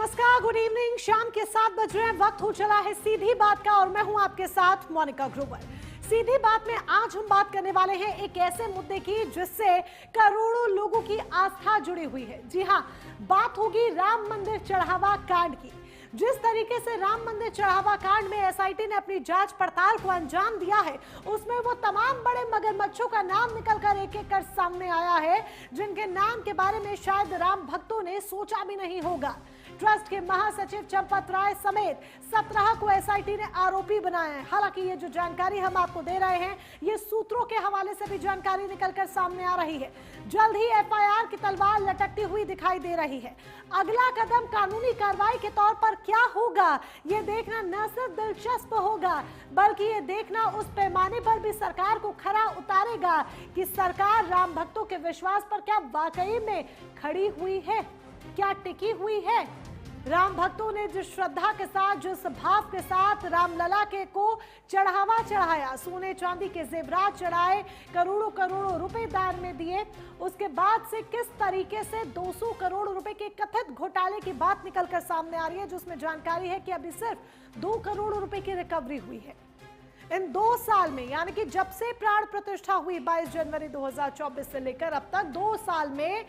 नमस्कार, good evening. शाम के 7 बज रहे हैं, वक्त हो चला है सीधी बात का और मैं हूं आपके साथ मोनिका ग्रोवर। सीधी बात में आज हम बात करने वाले हैं एक ऐसे मुद्दे की जिससे करोड़ों लोगों की आस्था जुड़ी हुई है। जी हां, बात होगी राम मंदिर चढ़ावा कांड की। जिस तरीके से राम मंदिर चढ़ावा कांड में एसआईटी ने अपनी जांच पड़ताल को अंजाम दिया है, उसमें वो तमाम बड़े मगरमच्छों का नाम निकलकर एक एक कर सामने आया है जिनके नाम के बारे में शायद राम भक्तों ने सोचा भी नहीं होगा। ट्रस्ट के महासचिव चंपत राय समेत 17 को एसआईटी ने आरोपी बनाया है। हालांकि ये जो जानकारी हम आपको दे रहे हैं, ये सूत्रों के हवाले से भी जानकारी निकलकर सामने आ रही है। जल्द ही एफआईआर की तलवार लटकती हुई दिखाई दे रही है। अगला कदम कानूनी कार्रवाई के तौर पर क्या होगा, ये देखना न सिर्फ दिलचस्प होगा बल्कि ये देखना उस पैमाने पर भी सरकार को खरा उतारेगा कि सरकार राम भक्तों के विश्वास पर क्या वाकई में खड़ी हुई है, क्या टिकी हुई है। राम भक्तों ने जिस श्रद्धा के साथ, जिस भाव के साथ रामलला के को चढ़ावा चढ़ाया, सोने चांदी के जेवरात चढ़ाए, करोड़ों करोड़ों रुपए दान में दिए, उसके बाद से किस तरीके से 200 करोड़ रुपए के कथित घोटाले की बात निकलकर सामने आ रही है, जिसमें जानकारी है कि अभी सिर्फ 2 करोड़ रुपए की रिकवरी हुई है। इन 2 साल में, यानी कि जब से प्राण प्रतिष्ठा हुई 22 जनवरी 2024 से लेकर अब तक 2 साल में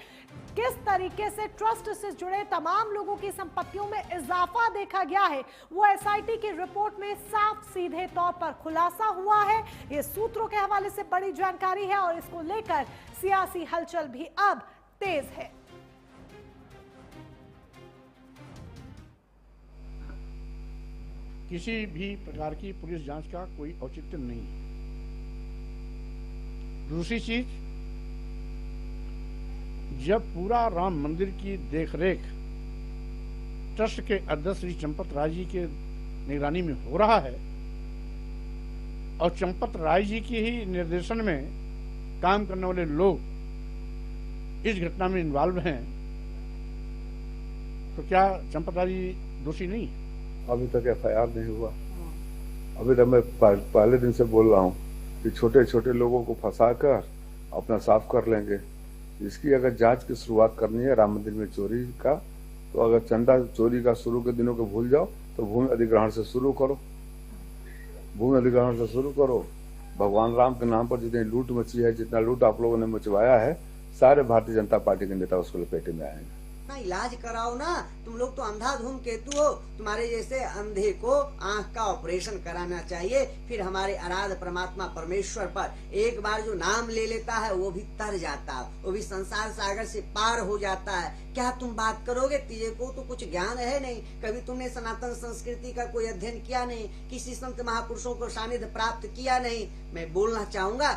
किस तरीके से ट्रस्ट से जुड़े तमाम लोगों की संपत्तियों में इजाफा देखा गया है, वो एसआईटी की रिपोर्ट में साफ सीधे तौर पर खुलासा हुआ है। ये सूत्रों के हवाले से बड़ी जानकारी है और इसको लेकर सियासी हलचल भी अब तेज है। किसी भी प्रकार की पुलिस जांच का कोई औचित्य नहीं है। दूसरी चीज, जब पूरा राम मंदिर की देखरेख ट्रस्ट के अध्यक्ष श्री चंपत राय जी के निगरानी में हो रहा है और चंपत राय जी के ही निर्देशन में काम करने वाले लोग इस घटना में इन्वॉल्व हैं, तो क्या चंपत राय जी दोषी नहीं है? अभी तक एफआईआर नहीं हुआ। अभी तक मैं पहले दिन से बोल रहा हूँ कि छोटे छोटे लोगों को फंसाकर अपना साफ कर लेंगे। इसकी अगर जांच की शुरुआत करनी है राम मंदिर में चोरी का, तो अगर चंदा चोरी का शुरू के दिनों को भूल जाओ तो भूमि अधिग्रहण से शुरू करो। भूमि अधिग्रहण से शुरू करो। भगवान राम के नाम पर जितनी लूट मची है, जितना लूट आप लोगों ने मचवाया है, सारे भारतीय जनता पार्टी के नेता उसको लपेटे में आएंगे। ना इलाज कराओ ना, तुम लोग तो अंधाधुंध केतु हो। तुम्हारे जैसे अंधे को आंख का ऑपरेशन कराना चाहिए। फिर हमारे आराध्य परमात्मा परमेश्वर पर एक बार जो नाम ले लेता है वो भी तर जाता है, वो भी संसार सागर से पार हो जाता है। क्या तुम बात करोगे? तुझे को तो कुछ ज्ञान है नहीं, कभी तुमने सनातन संस्कृति का कोई अध्ययन किया नहीं, किसी संत महापुरुषों को सानिध्य प्राप्त किया नहीं। मैं बोलना चाहूंगा,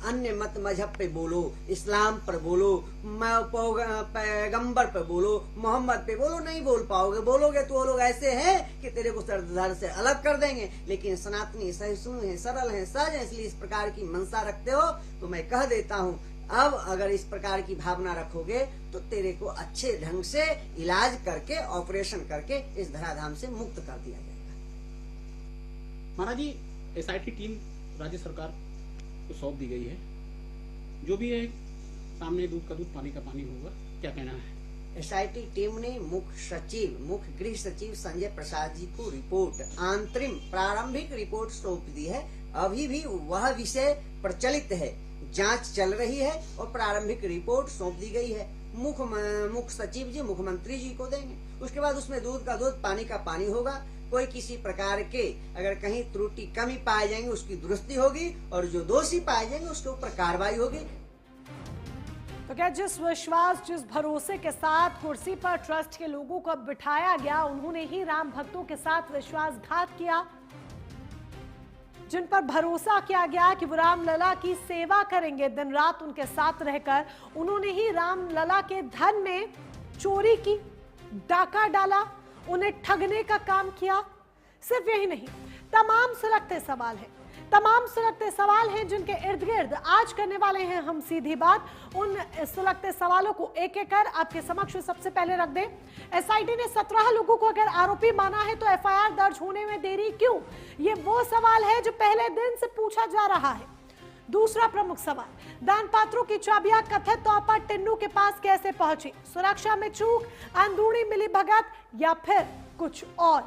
अन्य मत मजहब पे बोलो, इस्लाम पर बोलो, पैगंबर पे बोलो, मोहम्मद पे बोलो, नहीं बोल पाओगे। बोलोगे तो वो लोग ऐसे हैं कि तेरे को सरदार से अलग कर देंगे। लेकिन सनातनी सहिष्णु है, सरल है, सहज है, इसलिए इस प्रकार की मंशा रखते हो। तो मैं कह देता हूँ, अब अगर इस प्रकार की भावना रखोगे तो तेरे को अच्छे ढंग से इलाज करके, ऑपरेशन करके इस धराधाम से मुक्त कर दिया जाएगा। महाराज जी, एसआईटी टीम राज्य सरकार को सौंप दी गई है। जो भी है सामने दूध का दूध, पानी का पानी होगा, क्या कहना है? एसआईटी टीम ने मुख्य गृह सचिव संजय प्रसाद जी को रिपोर्ट, आंतरिम प्रारंभिक रिपोर्ट सौंप दी है। अभी भी वह विषय प्रचलित है, जांच चल रही है और प्रारंभिक रिपोर्ट सौंप दी गई है। मुख्य सचिव जी मुख्यमंत्री जी को देंगे। उसके बाद उसमें दूध का दूध, पानी का पानी होगा। कोई किसी प्रकार के अगर कहीं त्रुटि कमी पाए जाएंगे उसकी दुरुस्ती होगी और जो दोषी पाए जाएंगे उसके ऊपर कार्रवाई होगी। तो क्या जिस विश्वास, जिस भरोसे के साथ कुर्सी पर ट्रस्ट के लोगों को बिठाया गया, उन्होंने ही राम भक्तों के साथ विश्वासघात किया। जिन पर भरोसा किया गया कि वो रामलला की सेवा करेंगे, दिन रात उनके साथ रहकर, उन्होंने ही रामलला के धन में चोरी की, डाका डाला, उन्हें ठगने का काम किया। सिर्फ यही नहीं, तमाम सुलगते सवाल हैं जिनके इर्द गिर्द आज करने वाले हैं हम सीधी बात। उन सुलगते सवालों को एक एक कर आपके समक्ष सबसे पहले रख दें। एसआईटी ने 17 लोगों को अगर आरोपी माना है तो एफआईआर दर्ज होने में देरी क्यों? ये वो सवाल है जो पहले दिन से पूछा जा रहा है। दूसरा प्रमुख सवाल, दान पात्रों की चाबियां कथित तौर पर टिन्नू के पास कैसे पहुंची? सुरक्षा में चूक, अंदरूनी मिलीभगत या फिर कुछ और?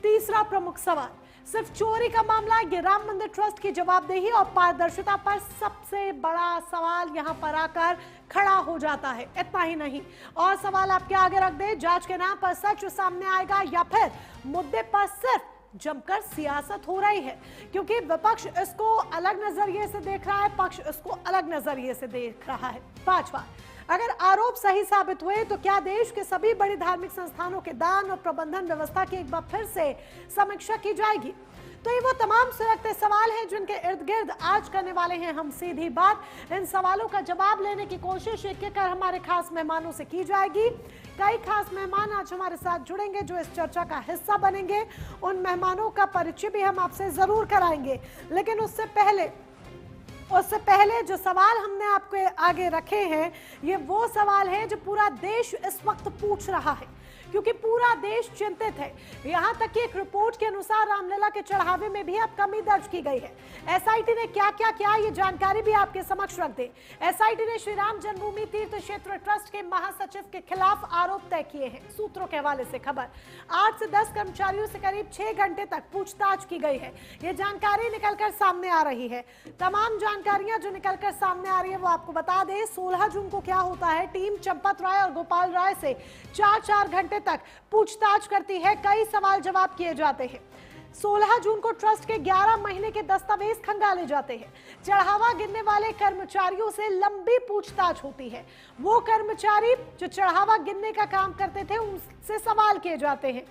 तीसरा प्रमुख सवाल, सिर्फ चोरी का मामला, ये राम मंदिर ट्रस्ट की जवाबदेही और पारदर्शिता पर सबसे बड़ा सवाल यहां पर आकर खड़ा हो जाता है। इतना ही नहीं, और सवाल आपके आगे रख दे, जांच के नाम पर सच सामने आएगा या फिर मुद्दे पर सिर्फ जमकर सियासत हो रही है? क्योंकि विपक्ष इसको अलग नजरिए से देख रहा है, पक्ष इसको अलग नजरिए से देख रहा है। पांचवा, अगर आरोप सही साबित हुए तो क्या देश के सभी बड़ी धार्मिक संस्थानों के दान और प्रबंधन व्यवस्था की एक बार फिर से समीक्षा की जाएगी? तो ये वो तमाम सुलगते सवाल हैं जिनके इर्द गिर्द आज करने वाले हैं हम सीधी बात। इन सवालों का जवाब लेने की कोशिश एक एक कर हमारे खास मेहमानों से की जाएगी। कई खास मेहमान आज हमारे साथ जुड़ेंगे जो इस चर्चा का हिस्सा बनेंगे। उन मेहमानों का परिचय भी हम आपसे जरूर कराएंगे, लेकिन उससे पहले जो सवाल हमने आपके आगे रखे हैं, ये वो सवाल है जो पूरा देश इस वक्त पूछ रहा है, क्योंकि पूरा देश चिंतित है। यहां तक कि एक रिपोर्ट के अनुसार रामलला के चढ़ावे में भी अब कमी दर्ज की गई है। एसआईटी ने क्या क्या किया, ये जानकारी भी आपके समक्ष रख दे। एसआईटी ने श्री राम जन्मभूमि तीर्थ क्षेत्र ट्रस्ट के महासचिव के खिलाफ आरोप तय किए हैं। सूत्रों के हवाले से खबर, 8 से 10 कर्मचारियों से करीब 6 घंटे तक पूछताछ की गई है। ये जानकारी निकलकर सामने आ रही है। तमाम जानकारियां जो निकलकर सामने आ रही है वो आपको बता दें। 16 जून को क्या होता है, टीम चंपत राय और गोपाल राय से 4-4 घंटे तक पूछताछ करती है। कई सवाल जवाब किए जाते हैं। 16 जून को ट्रस्ट के 11 महीने के दस्तावेज खंगाले जाते हैं। चढ़ावा गिनने वाले कर्मचारियों से लंबी पूछताछ होती है। वो कर्मचारी जो चढ़ावा गिनने का काम करते थे उनसे सवाल किए जाते हैं।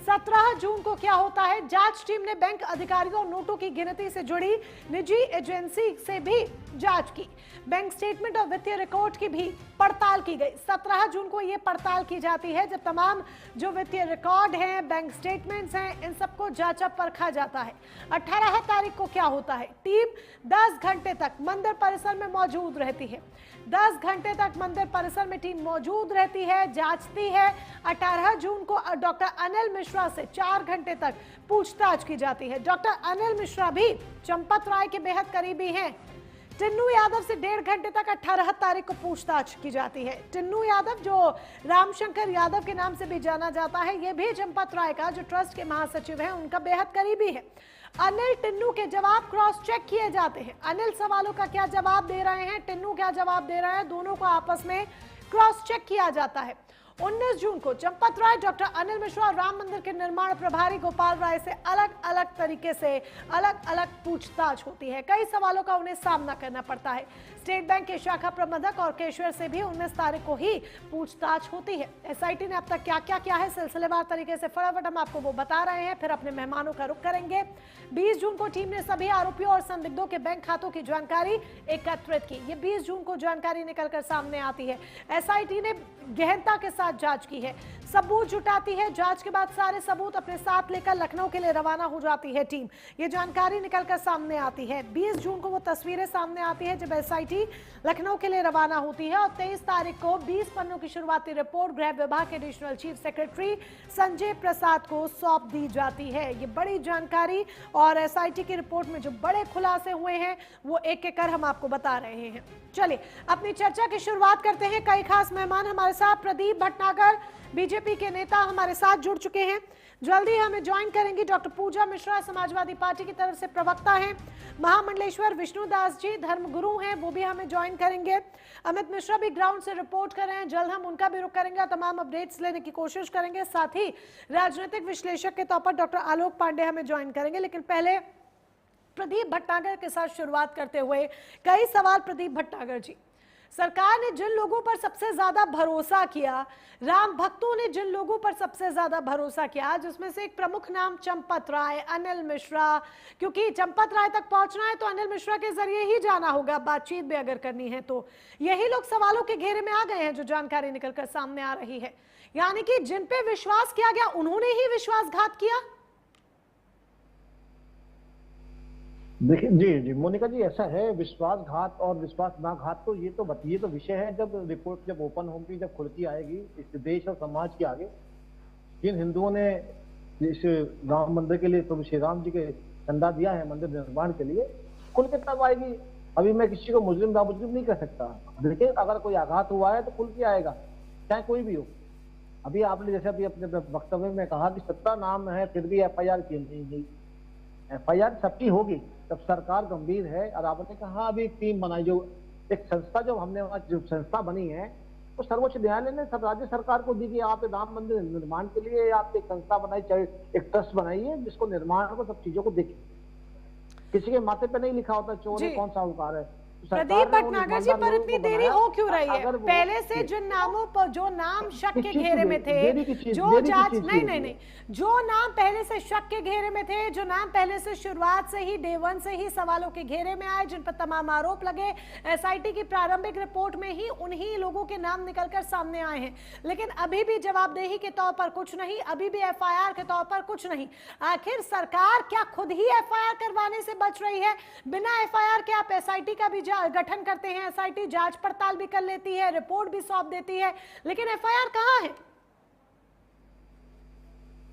17 जून को क्या होता है, जांच टीम ने बैंक अधिकारियों और नोटों की गिनती से जुड़ी निजी एजेंसी से भी जांच की। बैंक स्टेटमेंट और वित्तीय रिकॉर्ड की भी पड़ताल की गई। 17 जून को यह पड़ताल की जाती है जब तमाम जो वित्तीय रिकॉर्ड हैं, बैंक स्टेटमेंट्स हैं, इन सबको जांचा परखा जाता है। 18 तारीख को क्या होता है, टीम 10 घंटे तक मंदिर परिसर में मौजूद रहती है। 10 घंटे तक मंदिर परिसर में टीम मौजूद रहती है, जांचती है। 18 जून को डॉक्टर अनिल मिश्रा से 4 घंटे तक पूछताछ की जाती है। डॉक्टर अनिल मिश्रा भी चंपत राय के बेहद करीबी हैं। टिन्नू यादव से 1.5 घंटे तक 18 तारीख को पूछताछ की जाती है। टिन्नू यादव जो रामशंकर यादव के नाम से भी जाना जाता है, ये भी चंपत राय का जो ट्रस्ट के महासचिव हैं उनका बेहद करीबी है। अनिल टिन्नू के जवाब क्रॉस चेक किए जाते हैं। अनिल सवालों का क्या जवाब दे रहे हैं, टिन्नू क्या जवाब दे रहे हैं, दोनों को आपस में क्रॉस चेक किया जाता है। 19 जून को चंपत राय, डॉक्टर अनिल मिश्रा और राम मंदिर के निर्माण प्रभारी गोपाल राय से अलग अलग तरीके से अलग अलग पूछताछ होती है। कई सवालों का उन्हें सामना करना पड़ता है। स्टेट बैंक के शाखा प्रबंधक और केशवर से भी 19 तारीख को ही पूछताछ होती है। एसआईटी ने अब तक क्या क्या किया है, सिलसिलेवार तरीके से फटाफट हम आपको वो बता रहे हैं, फिर अपने मेहमानों का रुख करेंगे। 20 जून को टीम ने सभी आरोपियों और संदिग्धों के बैंक खातों की जानकारी एकत्रित की। ये 20 जून को जानकारी निकलकर सामने आती है। एसआईटी ने गहनता के साथ जांच की है, सबूत जुटाती है। जांच के बाद सारे सबूत अपने साथ लेकर लखनऊ के लिए रवाना हो जाती है टीम। ये जानकारी निकलकर सामने आती है। 20 जून को वो तस्वीरें सामने आती है जब एसआईटी लखनऊ के लिए रवाना होती है और 23 तारीख को 20 पन्नों की शुरुआती रिपोर्ट गृह विभाग के additional chief secretary Sanjay Prasad को सौंप दी जाती है। ये बड़ी जानकारी और एसआईटी की रिपोर्ट में जो बड़े खुलासे हुए हैं वो एक एक कर हम आपको बता रहे हैं। चलिए अपनी चर्चा की शुरुआत करते हैं। कई खास मेहमान हमारे साथ, प्रदीप भटनागर बीजेपी के नेता हमारे साथ जुड़ चुके हैं। जल्दी हमें ज्वाइन करेंगी डॉक्टर पूजा मिश्रा, समाजवादी पार्टी की तरफ से प्रवक्ता हैं। महामंडलेश्वर विष्णुदास जी धर्मगुरु हैं, वो भी हमें ज्वाइन करेंगे। अमित मिश्रा भी ग्राउंड से रिपोर्ट कर रहे हैं, जल्द हम उनका भी रुख करेंगे, तमाम अपडेट्स लेने की कोशिश करेंगे। साथ ही राजनीतिक विश्लेषक के तौर पर डॉक्टर आलोक पांडे हमें ज्वाइन करेंगे। लेकिन पहले प्रदीप भटनागर के साथ शुरुआत करते हुए कई सवाल। प्रदीप भटनागर जी, सरकार ने जिन लोगों पर सबसे ज्यादा भरोसा किया, राम भक्तों ने जिन लोगों पर सबसे ज्यादा भरोसा किया, जिसमें से एक प्रमुख नाम चंपत राय, अनिल मिश्रा, क्योंकि चंपत राय तक पहुंचना है तो अनिल मिश्रा के जरिए ही जाना होगा, बातचीत भी अगर करनी है तो यही लोग सवालों के घेरे में आ गए हैं जो जानकारी निकलकर सामने आ रही है। यानी कि जिन पे विश्वास किया गया उन्होंने ही विश्वासघात किया। देखिए जी मोनिका जी, ऐसा है, विश्वासघात और विश्वासनाघात तो ये तो विषय है जब रिपोर्ट जब ओपन होगी, जब खुल के आएगी इस देश और समाज के आगे। जिन हिंदुओं ने इस राम मंदिर के लिए प्रभु श्री राम जी के चंदा दिया है मंदिर निर्माण के लिए, खुल के तब आएगी अभी मैं किसी को मुजरिम नामुजरिम नहीं कह सकता, लेकिन अगर कोई आघात हुआ है तो खुल के आएगा, चाहे कोई भी हो। अभी आपने जैसे अभी अपने वक्तव्य में कहा कि 17 नाम है फिर भी FIR क्यों नहीं? FIR सबकी होगी जब सरकार गंभीर है। और आपने कहा अभी एक टीम बनाई, जो एक संस्था जो हमने वहाँ जो संस्था बनी है तो सर्वोच्च न्यायालय ने सब राज्य सरकार को दी कि आप राम मंदिर निर्माण के लिए आप एक संस्था बनाई, चाहे एक ट्रस्ट बनाइए जिसको निर्माण को सब चीजों को देखे। किसी के माथे पे नहीं लिखा होता चोर है कौन साहूकार है। प्रदीप भटनागर जी, पर इतनी देरी हो क्यों रही है? पहले से जिन नामों पर जो नाम शक के घेरे में थे, जो जांच नहीं, जो नाम पहले से शक के घेरे में थे, जो नाम पहले से शुरुआत से ही डे 1 से ही सवालों के घेरे में आए, जिन पर तमाम आरोप लगे, SIT की प्रारंभिक रिपोर्ट में ही उन्हीं लोगों के नाम निकलकर सामने आए हैं, लेकिन अभी भी जवाबदेही के तौर पर कुछ नहीं, अभी भी FIR के तौर पर कुछ नहीं। आखिर सरकार क्या खुद ही FIR करवाने से बच रही है? बिना FIR के आप SIT का भी गठन करते हैं, SIT जांच पड़ताल भी कर लेती है, रिपोर्ट भी सौंप देती है, लेकिन FIR कहां है?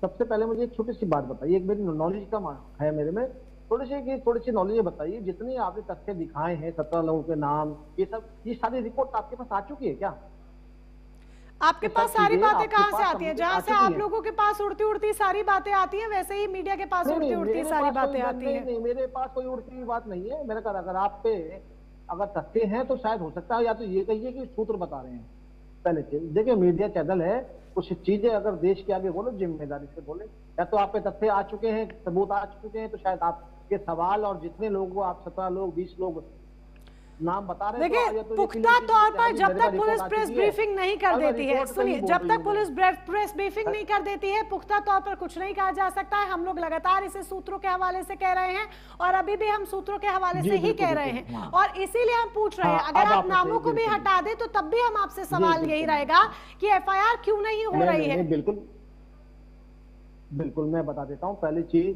सबसे पहले मुझे एक छोटी सी बात बताइए, एक मेरी नॉलेज कम है मेरे में, थोड़ी सी नॉलेज बताइए। जितनी आपने तथ्य दिखाए हैं 17 लोगों के नाम, ये सारी रिपोर्ट आपके पास आ चुकी है क्या? आपके पास सारी बातें कहां से आती हैं? जहां से आप लोगों के पास उड़ती उड़ती सारी बातें आती हैं, वैसे ही मीडिया के पास उड़ती उड़ती सारी बातें आती हैं। नहीं, मेरे पास कोई उड़ती हुई बात नहीं है। मैंने कहा अगर आप पे अगर तथ्य हैं तो शायद हो सकता है, या तो ये कहिए कि सूत्र बता रहे हैं। पहले चीज देखिए, मीडिया चैनल है, कुछ चीजें अगर देश के आगे बोलो जिम्मेदारी से बोले। या तो आप पे तथ्य आ चुके हैं, सबूत आ चुके हैं, तो शायद आपके सवाल और जितने लोग आप 17 लोग 20 लोग नाम बता रहे हैं, देखिए पुख्ता तौर पर जब तक पुलिस प्रेस ब्रीफिंग नहीं कर देती है, सुनिए, जब तक पुलिस प्रेस ब्रीफिंग नहीं कर देती है, पुख्ता तौर पर कुछ नहीं कहा जा सकता है। हम लोग लगातार इसे सूत्रों के हवाले से कह रहे हैं और अभी भी हम सूत्रों के हवाले से ही कह रहे हैं, और इसीलिए हम पूछ रहे हैं अगर आप नामों को भी हटा दे तो तब भी हम आपसे सवाल यही रहेगा कि FIR क्यों नहीं हो रही है? बिल्कुल मैं बता देता हूँ। पहली चीज,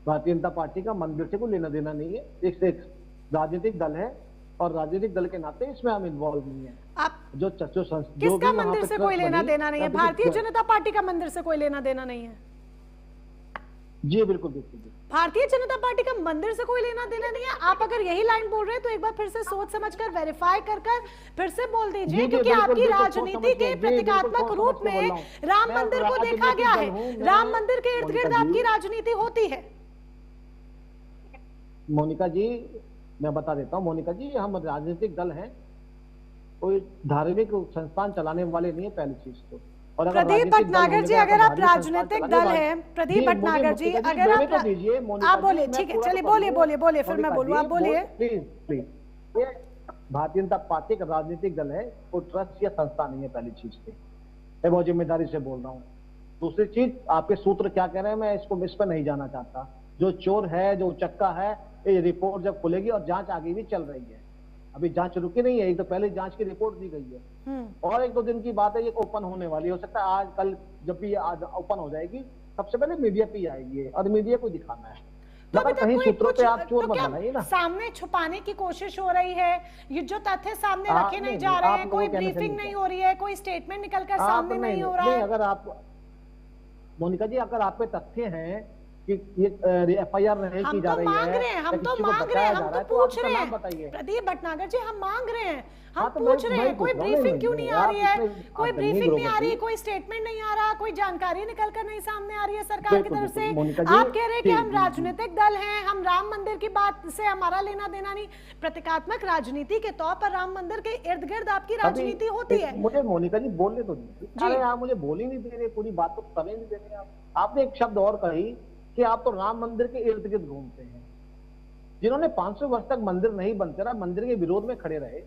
भारतीय जनता पार्टी का मंदिर से कोई लेना देना नहीं है। एक राजनीतिक दल है और राजनीतिक दल के नाते इसमें हम इन्वॉल्व नहीं है। आप किसका मंदिर से कोई लेना देना नहीं है? भारतीय जनता पार्टी का मंदिर से कोई लेना देना नहीं है। जी बिल्कुल। भारतीय जनता पार्टी का मंदिर से कोई लेना देना नहीं है। आप अगर यही लाइन बोल रहे हैं तो एक बार फिर से सोच समझकर वेरीफाई कर फिर से बोल दीजिए, क्योंकि आपकी राजनीति के प्रतीकात्मक रूप में राम मंदिर को देखा गया है। राम मंदिर के इर्द गिर्द आपकी राजनीति होती है। मोनिका जी मैं बता देता हूँ, मोनिका जी हम राजनीतिक दल हैं, कोई धार्मिक संस्थान चलाने वाले नहीं है, पहली चीज तो। और प्रदीप भटनागर जी, अगर आप राजनीतिक दल हैं, प्रदीप भटनागर जी अगर आप बोलिए, ठीक है, चलिए बोलिए, फिर मैं बोलूँ, आप बोलिए प्लीज। ये भारतीय जनता पार्टी का राजनीतिक दल है, कोई ट्रस्ट या संस्था नहीं है, पहली चीज पे मैं बहुत जिम्मेदारी से बोल रहा हूँ। दूसरी चीज, आपके सूत्र क्या कह रहे हैं मैं इस पर नहीं जाना चाहता। जो चोर है, जो उचक्का है, ये रिपोर्ट जब खुलेगी, और जांच आगे भी चल रही है, अभी जांच रुकी नहीं है, एक तो पहले जांच की रिपोर्ट दी गई है और 1-2 दिन की बात है, ये ओपन होने वाली हो सकता है आज कल, जब भी आज ओपन हो जाएगी सबसे पहले मीडिया पे आएगी और मीडिया को दिखाना है। तो कहीं सूत्रों पे आप चोर मत बनाइए ना। सामने छुपाने की कोशिश हो रही है, ये जो तथ्य सामने रखे नहीं जा रहे हैं, कोई ब्रीफिंग नहीं हो रही है, कोई स्टेटमेंट निकलकर सामने नहीं हो रहा है। अगर आप मोनिका जी, अगर आप पे तथ्य हैं कि ये FIR नहीं की जा रही है, हम तो मांग रहे हैं, हम तो पूछ रहे हैं प्रदीप भटनागर जी, हम मांग रहे हैं, हम पूछ रहे हैं, कोई ब्रीफिंग क्यों नहीं आ रही है? कोई ब्रीफिंग नहीं आ रही, कोई स्टेटमेंट नहीं आ रहा, कोई जानकारी निकलकर नहीं सामने आ रही है सरकार की तरफ से। आप कह रहे हैं कि हम राजनीतिक दल हैं, हम राम मंदिर की बात से हमारा लेना देना नहीं। प्रतीकात्मक राजनीति के तौर पर राम मंदिर के इर्द गिर्द आपकी राजनीति होती है। मुझे मोनिका जी बोलने तो दीजिए, आप मुझे बोल ही नहीं दे रहे, पूरी बात तो करने नहीं दे रहे। आपने एक शब्द और कही कि आप तो राम मंदिर के इर्द गिर्द घूमते हैं। जिन्होंने 500 वर्ष तक मंदिर नहीं बनते रहा, मंदिर के विरोध में खड़े रहे,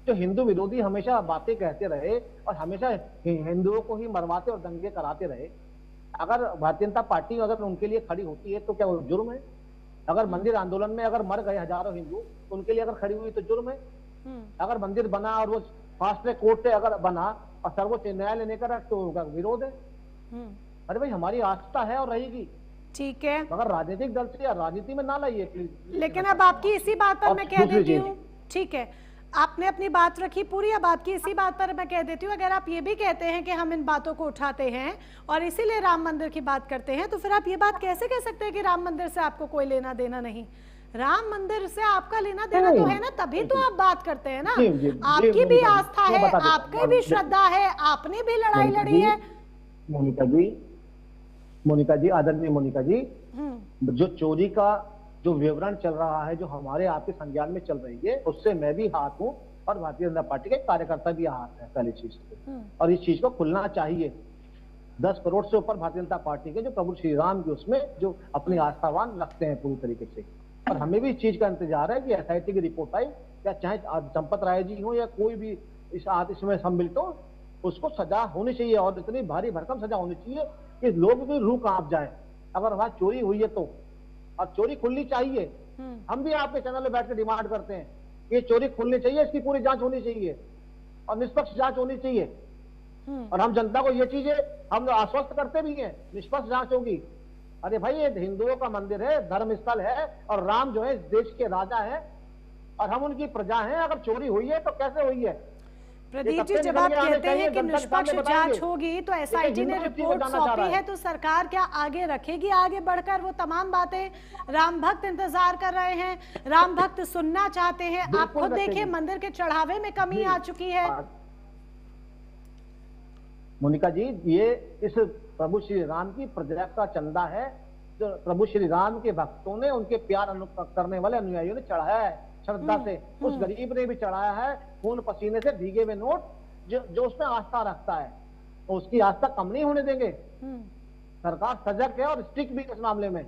जो हिंदू विरोधी हमेशा बातें कहते रहे और हमेशा हिंदुओं को ही मरवाते और दंगे कराते रहे, अगर भारतीय जनता पार्टी अगर उनके लिए खड़ी होती है तो क्या वो जुर्म है? अगर मंदिर आंदोलन में अगर मर गए हजारों हिंदू, तो उनके लिए अगर खड़ी हुई तो जुर्म है? अगर मंदिर बना और वो फास्ट ट्रैक कोर्ट से अगर बना और सर्वोच्च न्यायालय ने करा तो विरोध है? अरे भाई, हमारी आस्था है और रहेगी, ठीक है, मगर राजनीतिक दल से या राजनीति में ना लाइए प्लीज। लेकिन अब आपकी इसी बात पर मैं कह देती हूँ, ठीक है, आपने अपनी बात रखी पूरी, अब आपकी इसी बात पर मैं कह देती हूँ, अगर आप ये भी कहते हैं कि हम इन बातों को उठाते हैं और इसीलिए राम मंदिर की बात करते हैं, तो फिर आप ये बात कैसे कह सकते हैं कि राम मंदिर से आपको कोई लेना देना नहीं? राम मंदिर से आपका लेना देना तो है ना, तभी तो आप बात करते हैं ना। जी, जी, जी, आपकी भी मोनिका जी, आस्था मैं है, बता देता हूँ। आपकी भी श्रद्धा है, आपने भी लड़ाई मोनिका लड़ी जी, है। मोनिका जी, आदरणीय मोनिका जी, हम्म, जो चोरी का जो विवरण चल रहा है, जो हमारे आपके संज्ञान में चल रही है, उससे मैं भी हाथ हूँ और भारतीय जनता पार्टी के कार्यकर्ता भी हाथ है पहली चीज पे। और इस चीज को खुलना चाहिए। 10 करोड़ से ऊपर भारतीय जनता पार्टी के जो प्रभु श्री राम की उसमें जो अपनी आस्थावान रखते हैं पूरी तरीके से, और हमें भी इस चीज का इंतजार है कि एसआईटी की रिपोर्ट आई, या चाहे चंपत राय जी हो या कोई भी इसमें सम्मिलित हो, उसको सजा होनी चाहिए, और इतनी भारी भरकम सजा होनी चाहिए कि लोग भी रूह कांप जाए अगर वहां चोरी हुई है तो। और चोरी खुलनी चाहिए। हम भी आपके चैनल में बैठ कर डिमांड करते हैं, ये चोरी खुलनी चाहिए, इसकी पूरी जांच होनी चाहिए और निष्पक्ष जांच होनी चाहिए। और हम जनता को ये चीजें हम आश्वस्त करते भी हैं, निष्पक्ष जांच होगी। अरे भाई, ये हिंदुओं का मंदिर है, धर्म स्थल है, और राम जो है इस देश के राजा हैं और हम उनकी प्रजा हैं। अगर चोरी हुई है तो कैसे हुई है? प्रदीप जी, जब आप कहते हैं कि निष्पक्ष जांच होगी तो एसआईटी ने रिपोर्ट सौंपी है, तो सरकार क्या आगे रखेगी आगे बढ़कर वो तमाम बातें? राम भक्त इंतजार कर रहे हैं, राम भक्त सुनना चाहते हैं। आप खुद देखिए, मंदिर के चढ़ावे में कमी आ चुकी है। मोनिका जी, ये इस प्रभु श्री राम की प्रजा का चंदा है, जो प्रभु श्री राम के भक्तों ने, उनके प्यार करने वाले अनुयायियों ने चढ़ाया है श्रद्धा से। उस गरीब ने भी चढ़ाया है खून पसीने से भीगे हुए नोट, जो उसमें आस्था रखता है, तो उसकी आस्था कम नहीं होने देंगे। सरकार सजग है और स्ट्रिक्ट भी इस मामले में।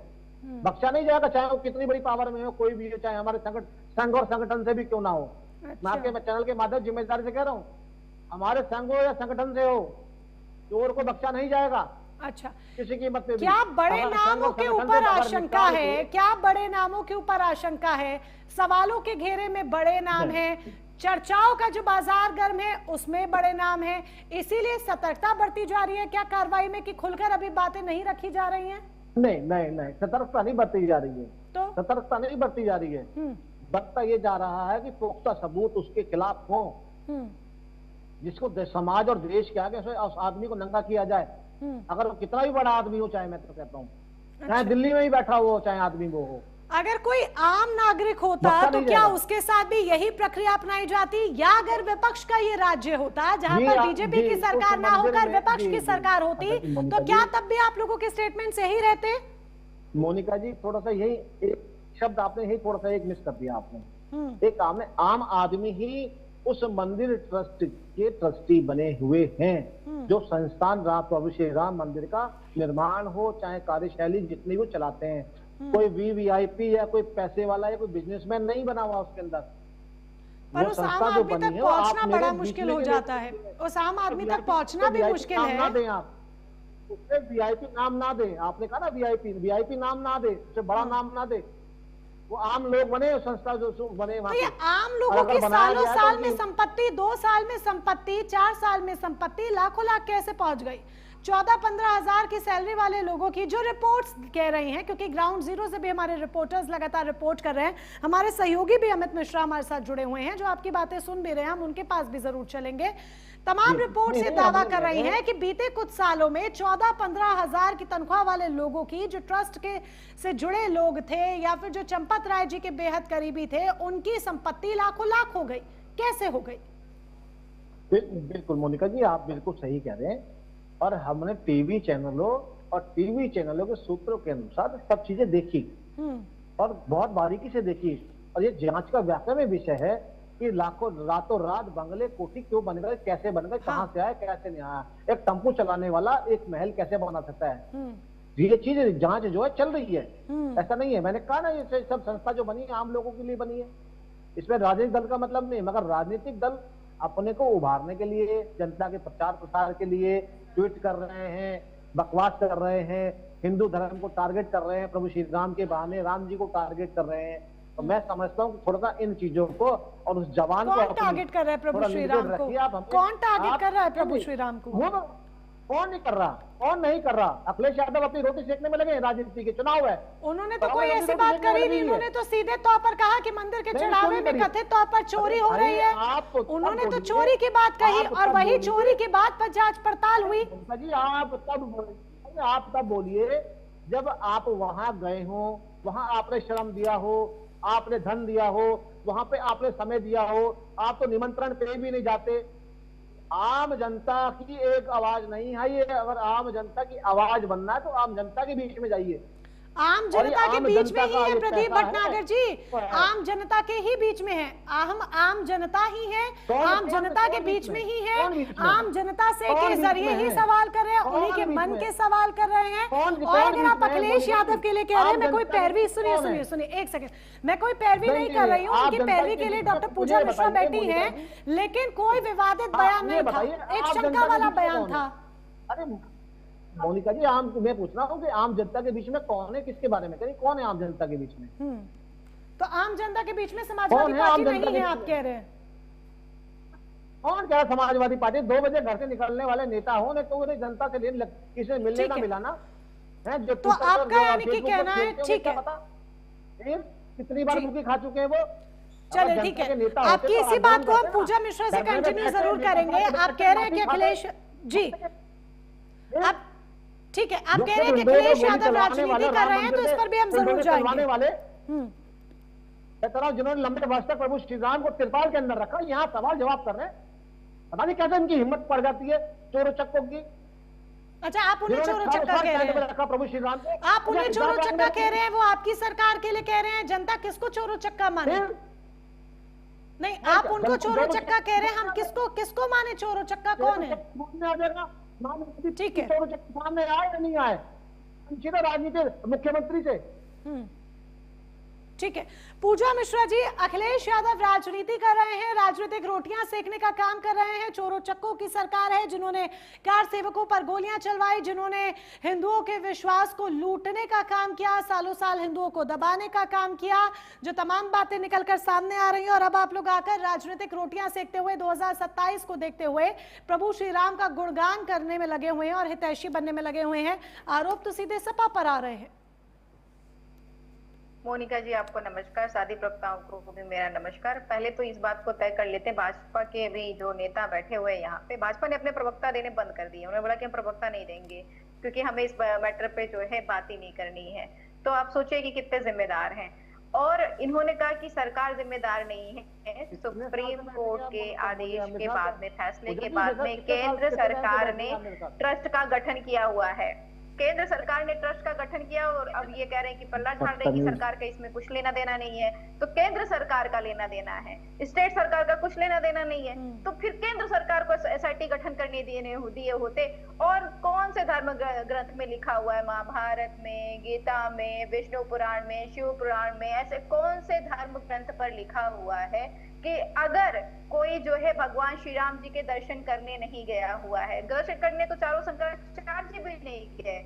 बख्शा नहीं जाएगा, चाहे वो कितनी बड़ी पावर में हो, कोई भी हो, चाहे हमारे संघ और संगठन से भी क्यों ना हो। मैं आपके चैनल के माध्यम जिम्मेदारी से कह रहा हूँ, हमारे संघ हो या संगठन से हो, चोर को बख्शा नहीं जाएगा। अच्छा, किसी कीमत पे भी। क्या बड़े नामों के ऊपर आशंका है? क्या बड़े नामों के ऊपर आशंका है? सवालों के घेरे में बड़े नाम है, चर्चाओं का जो बाजार गर्म है उसमें बड़े नाम है, इसीलिए सतर्कता बढ़ती जा रही है क्या कार्रवाई में, कि खुलकर अभी बातें नहीं रखी जा रही हैं? नहीं नहीं नहीं, सतर्कता नहीं बरती जा रही है। तो सतर्कता नहीं बरती जा रही है। बढ़ता ये जा रहा है कि पुख्ता सबूत उसके खिलाफ हो, जिसको समाज और देश के आगे उस आदमी को नंगा किया जाए। अगर वो कितना भी बड़ा आदमी हो, चाहे मैं तो कहता हूँ चाहे दिल्ली में ही बैठा हो, चाहे आदमी वो हो। अगर कोई आम नागरिक होता तो क्या उसके साथ भी यही प्रक्रिया अपनाई जाती, या अगर विपक्ष का ये राज्य होता जहां पर बीजेपी की सरकार ना होकर विपक्ष की सरकार होती, तो क्या तब भी आप लोगों के स्टेटमेंट सही रहते? मोनिका जी, थोड़ा सा यही एक शब्द आपने यही थोड़ा सा एक मिस कर दिया आपने। एक आम आदमी ही उस मंदिर ट्रस्ट के ट्रस्टी बने हुए हैं, जो संस्थान प्रभु श्री राम मंदिर का निर्माण हो, चाहे कार्यशैली जितनी वो चलाते हैं। कोई वीवीआईपी या कोई पैसे वाला या कोई बिजनेसमैन नहीं बना हुआ उसके अंदर। पर उस आम आदमी तक पहुंचना बड़ा मुश्किल हो जाता है। उस आम आदमी तक पहुंचना भी मुश्किल है। ना दें आप उससे, वीआईपी नाम ना दे। आपने कहा ना वीआईपी नाम ना दे, उससे बड़ा नाम ना दे। वो आम लोग बने, संस्था जो बने वहां। तो ये आम लोगों की सालों साल में संपत्ति, 2 साल में संपत्ति, 4 साल में संपत्ति लाखों लाख कैसे पहुंच गई? 14-15 हजार की सैलरी वाले लोगों की, जो रिपोर्ट्स कह रही हैं, क्योंकि ग्राउंड जीरो से भी हमारे रिपोर्टर्स लगातार रिपोर्ट कर रहे हैं, हमारे सहयोगी भी अमित मिश्रा हमारे साथ जुड़े हुए हैं जो आपकी बातें सुन भी रहे हैं, हम उनके पास भी जरूर चलेंगे। तमाम रिपोर्ट से दावा कर रही हैं कि बीते कुछ सालों में 14-15 हजार की तनख्वाह वाले लोगों की, जो ट्रस्ट के से जुड़े लोग थे या फिर जो चंपत राय जी के बेहद करीबी थे, उनकी संपत्ति लाखों लाख हो गई। कैसे हो गई? बिल्कुल मोनिका जी, आप बिल्कुल सही कह रहे हैं। और हमने टीवी चैनलों के सूत्रों के अनुसार सब चीजें देखी और बहुत बारीकी से देखी। और ये जांच का वाकई में विषय है कि लाखों रातों रात बंगले कोठी क्यों बन गए, कैसे बन गए, कहां से आए, कैसे नहीं आया। एक टेम्पो चलाने वाला एक महल कैसे बना सकता है? ये चीज जांच जो है चल रही है। ऐसा नहीं है, मैंने कहा ना, ये सब संस्था जो बनी है आम लोगों के लिए बनी है। इसमें राजनीतिक दल का मतलब नहीं, मगर राजनीतिक दल अपने को उभारने के लिए, जनता के प्रचार प्रसार के लिए ट्वीट कर रहे हैं, बकवास कर रहे हैं, हिंदू धर्म को टारगेट कर रहे हैं, प्रभु श्री राम के बहाने राम जी को टारगेट कर रहे हैं। तो मैं समझता हूँ थोड़ा सा इन चीजों को और उस जवान को टारगेट कर रहा है प्रभु श्री राम को? कौन टारगेट कर रहा है प्रभु श्री राम को? कौन नहीं कर रहा, कौन नहीं कर रहा? अखिलेश यादव अपनी रोटी सेकने में लगे, राजनीति के चुनाव है। उन्होंने तो कोई ऐसी बात करी नहीं, उन्होंने तो सीधे तौर पर कहा कि मंदिर के चढ़ावे में कथित तौर पर चोरी हो रही है। उन्होंने तो चोरी की बात कही और वही चोरी की बात पर जांच पड़ताल हुई। जी आप तब बोलिए जब आप वहां गए हो, वहां आपने श्रम दिया हो, आपने धन दिया हो, वहां पे आपने समय दिया हो, आप तो निमंत्रण पे भी नहीं जाते। आम जनता की एक आवाज नहीं है ये। अगर आम जनता की आवाज बनना है तो आम जनता के बीच में जाइए। आम जनता के बीच में ही है प्रदीप भटनागर जी, आम जनता के ही बीच में है। हम आम जनता ही है, आम जनता के बीच में ही है, आम जनता से के जरिए ही सवाल कर रहे हैं, उन्हीं के मन के सवाल कर रहे हैं। और अगर आप अखिलेश यादव के लिए कह रहे हैं मैं कोई पैरवी, सुनिए एक सेकंड, मैं कोई पैरवी नहीं कर रही हूँ, उनकी पैरवी के लिए डॉक्टर पूजा मिश्रा बैठी है, लेकिन कोई विवादित बयान नहीं था, एक शंका वाला बयान था। अरे मोनिका जी, मैं पूछ रहा हूँ कि आम जनता के बीच में कौन है, किसके बारे में कह रही, कौन है आम जनता के बीच में? तो आम जनता के बीच में समाजवादी पार्टी नहीं है, आप कह रहे हैं? कौन क्या समाजवादी पार्टी? 2 बजे घर से निकलने वाले नेता हो ने तो उन्हें जनता से किसे मिलने ना मिलाना है। जो तो आपका यानी कि कहना है, ठीक है, कितनी बार मुक्की खा चुके हैं वो। चलिए ठीक है, आपकी इसी बात को हम पूजा मिश्रा से कंटिन्यू जरूर करेंगे। आप कह रहे हैं कि अखिलेश जी, आप ठीक है, आप कह रहे हैं कि अखिलेश यादव राजनीति कर रहे हैं, तो इस पर भी हम जरूर जाएंगे। जिन्होंने लंबे वर्ष तक प्रभु श्री राम को तिरपाल के अंदर रखा, यहाँ सवाल जवाब कर रहे हैं। पता नहीं कैसे इनकी हिम्मत पड़ जाती है चोरों चक्कों की। अच्छा, आप उन्हें चोरों चक्का कह रहे हैं? प्रभु श्री राम को आप उन्हें चोरों चक्का कह रहे हैं, वो आपकी सरकार के लिए कह रहे हैं। जनता किसको चोरों चक्का माने? नहीं, आप उनको चोरों चक्का कह रहे हैं, हम किसको माने चोरों चक्का? कौन है? ठीक है, सामने आए या नहीं आए, राजनीति मुख्यमंत्री से। ठीक है, पूजा मिश्रा जी, अखिलेश यादव राजनीति कर रहे हैं, राजनीतिक रोटियां सेकने का काम कर रहे हैं। चोरों चक्कों की सरकार है जिन्होंने कार सेवकों पर गोलियां चलवाई, जिन्होंने हिंदुओं के विश्वास को लूटने का काम किया, सालों साल हिंदुओं को दबाने का काम किया, जो तमाम बातें निकलकर सामने आ रही हैं। और अब आप लोग आकर राजनीतिक रोटियां सेकते हुए 2027 को देखते हुए प्रभु श्री राम का गुणगान करने में लगे हुए हैं और हितैषी बनने में लगे हुए हैं। आरोप तो सीधे सपा पर आ रहे हैं। मोनिका जी, आपको नमस्कार, साथी प्रवक्ताओं को भी मेरा नमस्कार। पहले तो इस बात को तय कर लेते हैं, भाजपा के भी जो नेता बैठे हुए हैं यहाँ पे, भाजपा ने अपने प्रवक्ता देने बंद कर दिए। उन्होंने बोला कि हम प्रवक्ता नहीं देंगे क्योंकि हमें इस मैटर पे जो है बात ही नहीं करनी है। तो आप सोचिए कि कितने जिम्मेदार हैं। और इन्होंने कहा कि सरकार जिम्मेदार नहीं है। सुप्रीम कोर्ट के आदेश के बाद में, फैसले के बाद में केंद्र सरकार ने ट्रस्ट का गठन किया हुआ है। केंद्र सरकार ने ट्रस्ट का गठन किया और अब ये कह रहे हैं कि पल्ला झाड़ रहे की सरकार का इसमें कुछ लेना देना नहीं है। तो केंद्र सरकार का लेना देना है, स्टेट सरकार का कुछ लेना देना नहीं है। तो फिर केंद्र सरकार को एसआईटी गठन करने दिए होते। और कौन से धर्म ग्रंथ में लिखा हुआ है, महाभारत में, गीता में, विष्णु पुराण में, शिव पुराण में, ऐसे कौन से धर्म ग्रंथ पर लिखा हुआ है कि अगर कोई जो है भगवान श्री राम जी के दर्शन करने नहीं गया हुआ है, दर्शन करने तो चारों शंकराचार्य भी नहीं गए,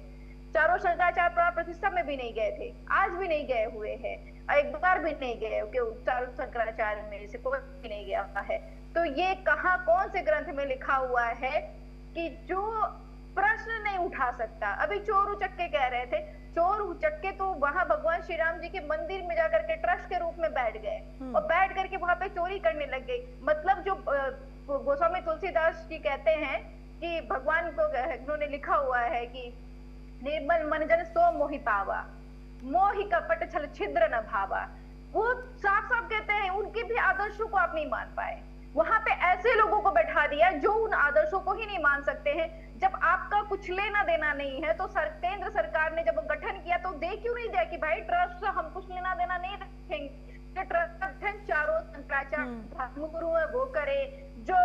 चारों शंकराचार्य प्राण प्रतिष्ठा में भी नहीं गए थे, आज भी नहीं गए हुए हैं, एक बार भी नहीं गए, चारों शंकराचार्य में से कोई भी नहीं गया है। तो ये कहाँ कौन से ग्रंथ में लिखा हुआ है कि जो प्रश्न नहीं उठा सकता? अभी चोर उचक्के कह रहे थे, चोर उचक्के तो वहां भगवान श्री राम जी के मंदिर में जाकर के ट्रस्ट के रूप में बैठ गए और बैठ करके वहां पे चोरी करने लग गई। मतलब जो गोस्वामी तुलसीदास जी कहते हैं कि भगवान को उन्होंने लिखा हुआ है कि निर्मल मन जन सो मोहि पावा, मोहि कपट छल छिद्र न भावा। वो साफ साफ कहते हैं, उनके भी आदर्शों को आप नहीं मान पाए। वहां पे ऐसे लोगों को बैठा दिया जो उन आदर्शों को ही नहीं मान सकते हैं। जब आपका कुछ लेना देना नहीं है तो केंद्र सरकार ने जब गठन किया तो दे क्यों नहीं दिया कि भाई ट्रस्ट हम कुछ लेना देना नहीं रखेंगे, ट्रस्ट गठन चारों शंकराचार्य धर्मगुरु है वो करे, जो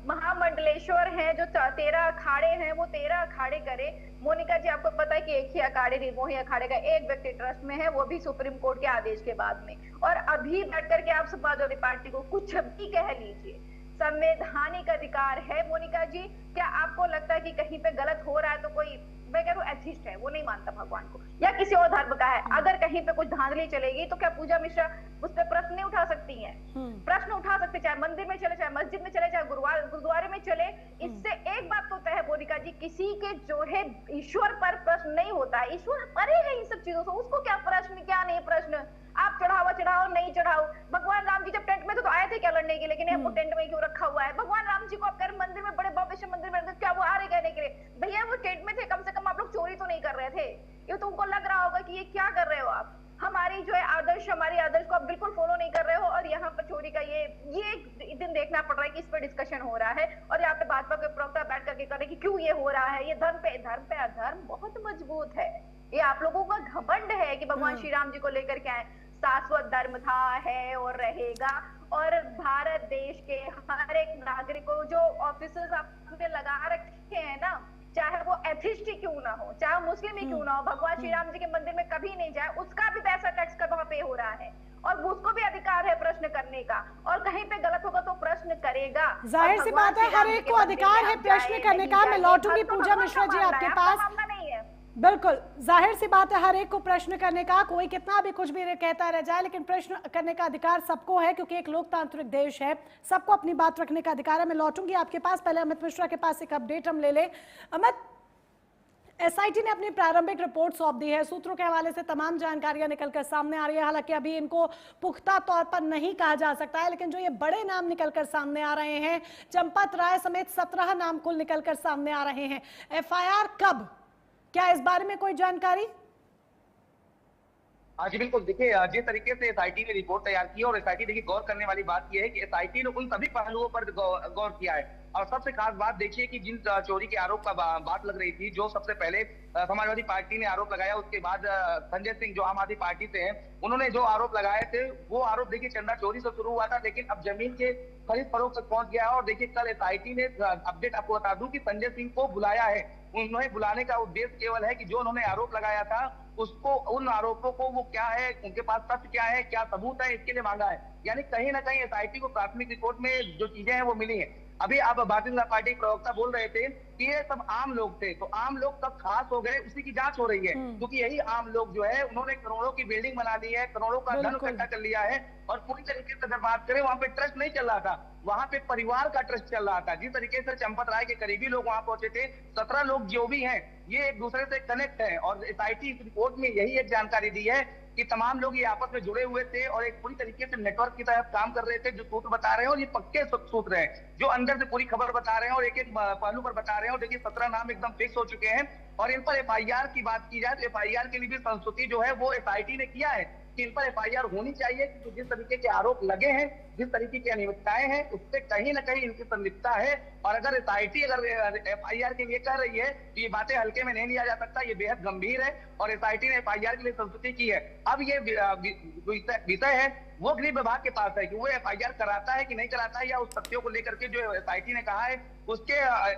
महामंडलेश्वर हैं, जो 13 अखाड़े हैं वो 13 अखाड़े करे। मोनिका जी, आपको पता है कि एक ही अखाड़े निर्मोही अखाड़े का एक व्यक्ति ट्रस्ट में है, वो भी सुप्रीम कोर्ट के आदेश के बाद में। और अभी बैठ करके आप समाजवादी पार्टी को कुछ भी कह लीजिए, संवैधानिक अधिकार है। मोनिका जी, क्या आपको लगता है कि कहीं पे गलत हो रहा है तो कोई, मैं कह रहा हूँ एथिस्ट है, वो नहीं मानता भगवान को या किसी और धर्म का है, अगर कहीं पे कुछ धांधली चलेगी तो क्या पूजा मिश्रा उस पर प्रश्न नहीं उठा सकती हैं? प्रश्न उठा सकते, चाहे मंदिर में चले, चाहे मस्जिद में चले, चाहे गुरुद्वारे में चले। इससे एक बात तो तय है मोनिका जी, किसी के जो है ईश्वर पर प्रश्न नहीं होता है, ईश्वर परे है इन सब चीजों से, उसको क्या प्रश्न क्या नहीं प्रश्न। आप चढ़ाओ नहीं चढ़ाओ, भगवान राम जी जब टेंट में तो आए थे क्या लड़ने के, लेकिन वो टेंट में क्यों रखा हुआ है? भगवान राम जी को आप कर मंदिर में, बड़े भव्य मंदिर में, क्या वो आ रहे कहने के लिए? भैया वो टेंट में थे, कम से कम आप लोग चोरी तो नहीं कर रहे थे। ये तुमको लग रहा होगा कि ये क्या कर रहे हो आप? हमारी जो है आदर्श, हमारी आदर्श को आप बिल्कुल फॉलो नहीं कर रहे हो, और यहाँ पर चोरी का ये एक दिन देखना पड़ रहा है कि इस पर डिस्कशन हो रहा है, और यहाँ पे भाजपा के प्रवक्ता बैठ करके कर रहे कि क्यों ये हो रहा है। ये धर्म पे अधर्म बहुत मजबूत है। ये आप लोगों का घमंड है कि भगवान श्री राम जी को लेकर के आए। शाश्वत धर्म था, है और रहेगा, और भारत देश के हर एक नागरिक को जो ऑफिसर्स आपने लगा रखे हैं ना, चाहे वो एथिस्ट ही क्यों ना हो, चाहे मुस्लिम ही क्यों ना हो, भगवान श्री राम जी के मंदिर में कभी नहीं जाए, उसका भी पैसा टैक्स का वहां पे हो रहा है, और उसको भी अधिकार है प्रश्न करने का, और कहीं पे गलत होगा तो प्रश्न करेगा। जाहिर सी बात है, हर एक को अधिकार है प्रश्न करने का। मैं लौटूंगी पूजा मिश्रा जी आपके पास। नहीं है, बिल्कुल जाहिर सी बात है, हर एक को प्रश्न करने का, कोई कितना भी कुछ भी कहता रह जाए, लेकिन प्रश्न करने का अधिकार सबको है, क्योंकि एक लोकतांत्रिक देश है, सबको अपनी बात रखने का अधिकार है। मैं लौटूंगी आपके पास, पहले अमित मिश्रा के पास एक अपडेट हम ले लें। अमित, एसआईटी ने अपनी प्रारंभिक रिपोर्ट सौंप दी है, सूत्रों के हवाले से तमाम जानकारियां निकलकर सामने आ रही है। हालांकि अभी इनको पुख्ता तौर पर नहीं कहा जा सकता है, लेकिन जो ये बड़े नाम निकलकर सामने आ रहे हैं, चंपत राय समेत 17 नाम कुल निकलकर सामने आ रहे हैं। एफआईआर कब, क्या इस बारे में कोई जानकारी? हाँ जी बिल्कुल, देखिए जिस तरीके से एसआईटी ने रिपोर्ट तैयार की है, और एसआईटी देखिए गौर करने वाली बात यह है कि एसआईटी ने उन सभी पहलुओं पर गौर किया है। और सबसे खास बात देखिए कि जिन चोरी के आरोप का बात लग रही थी, जो सबसे पहले समाजवादी पार्टी ने आरोप लगाया, उसके बाद संजय सिंह जो आम आदमी पार्टी से हैं, उन्होंने जो आरोप लगाए थे, वो आरोप देखिए चंदा चोरी से शुरू हुआ था, लेकिन अब जमीन के खरीद फरोख्त तक पहुंच गया है। और देखिए कल एसआईटी ने अपडेट आपको बता दूं कि संजय सिंह को बुलाया है। उन्हें बुलाने का उद्देश्य केवल है कि जो उन्होंने आरोप लगाया था, उसको, उन आरोपों को वो क्या है, उनके पास तथ्य क्या है, क्या सबूत है, इसके लिए मांगा है। यानी कहीं ना कहीं एसआईटी को प्राथमिक रिपोर्ट में जो चीजें हैं वो मिली है। अभी आप भारतीय जनता पार्टी के प्रवक्ता बोल रहे थे कि ये सब आम लोग थे, तो आम लोग कब खास हो गए, उसी की जांच हो रही है। क्योंकि यही आम लोग जो है, उन्होंने करोड़ों की बिल्डिंग बना ली है, करोड़ों का धन इकट्ठा कर लिया है, और पूरी तरीके से अगर बात करें, वहां पे ट्रस्ट नहीं चल रहा था, वहां पे परिवार का ट्रस्ट चल रहा था। जिस तरीके से चंपत राय के करीबी लोग वहां पहुंचे थे, 17 लोग जो भी हैं, ये एक दूसरे से कनेक्ट है। और एसआईटी इस रिपोर्ट में यही एक जानकारी दी है कि तमाम लोग ये आपस में जुड़े हुए थे और एक पूरी तरीके से नेटवर्क की तरह काम कर रहे थे। जो सूत्र बता रहे हैं, और ये पक्के सूत्र हैं जो अंदर से पूरी खबर बता रहे हैं, और एक एक पहलू पर बता रहे हैं। और देखिए 17 नाम एकदम फिक्स हो चुके हैं, और इन पर एफआईआर की बात की जाए तो एफआईआर के लिए भी संस्तुति जो है वो एसआईटी ने किया है कि इन पर एफआईआर होनी चाहिए, क्योंकि जिस तरीके के आरोप लगे हैं, जिस तरीके की अनियमितताएं हैं, उससे कहीं ना कहीं इनकी संलिप्तता है। और अगर एसआईटी अगर एफआईआर के लिए कह रही है तो ये बातें हल्के में नहीं लिया जा सकता, ये बेहद गंभीर है, और एसआईटी ने एफआईआर के लिए संस्तुति की है। अब ये विषय है वो गृह विभाग के पास है कि वो एफआईआर कराता है कि नहीं कराता है, या उस तथ्यों को लेकर के जो एसआईटी ने कहा है उसके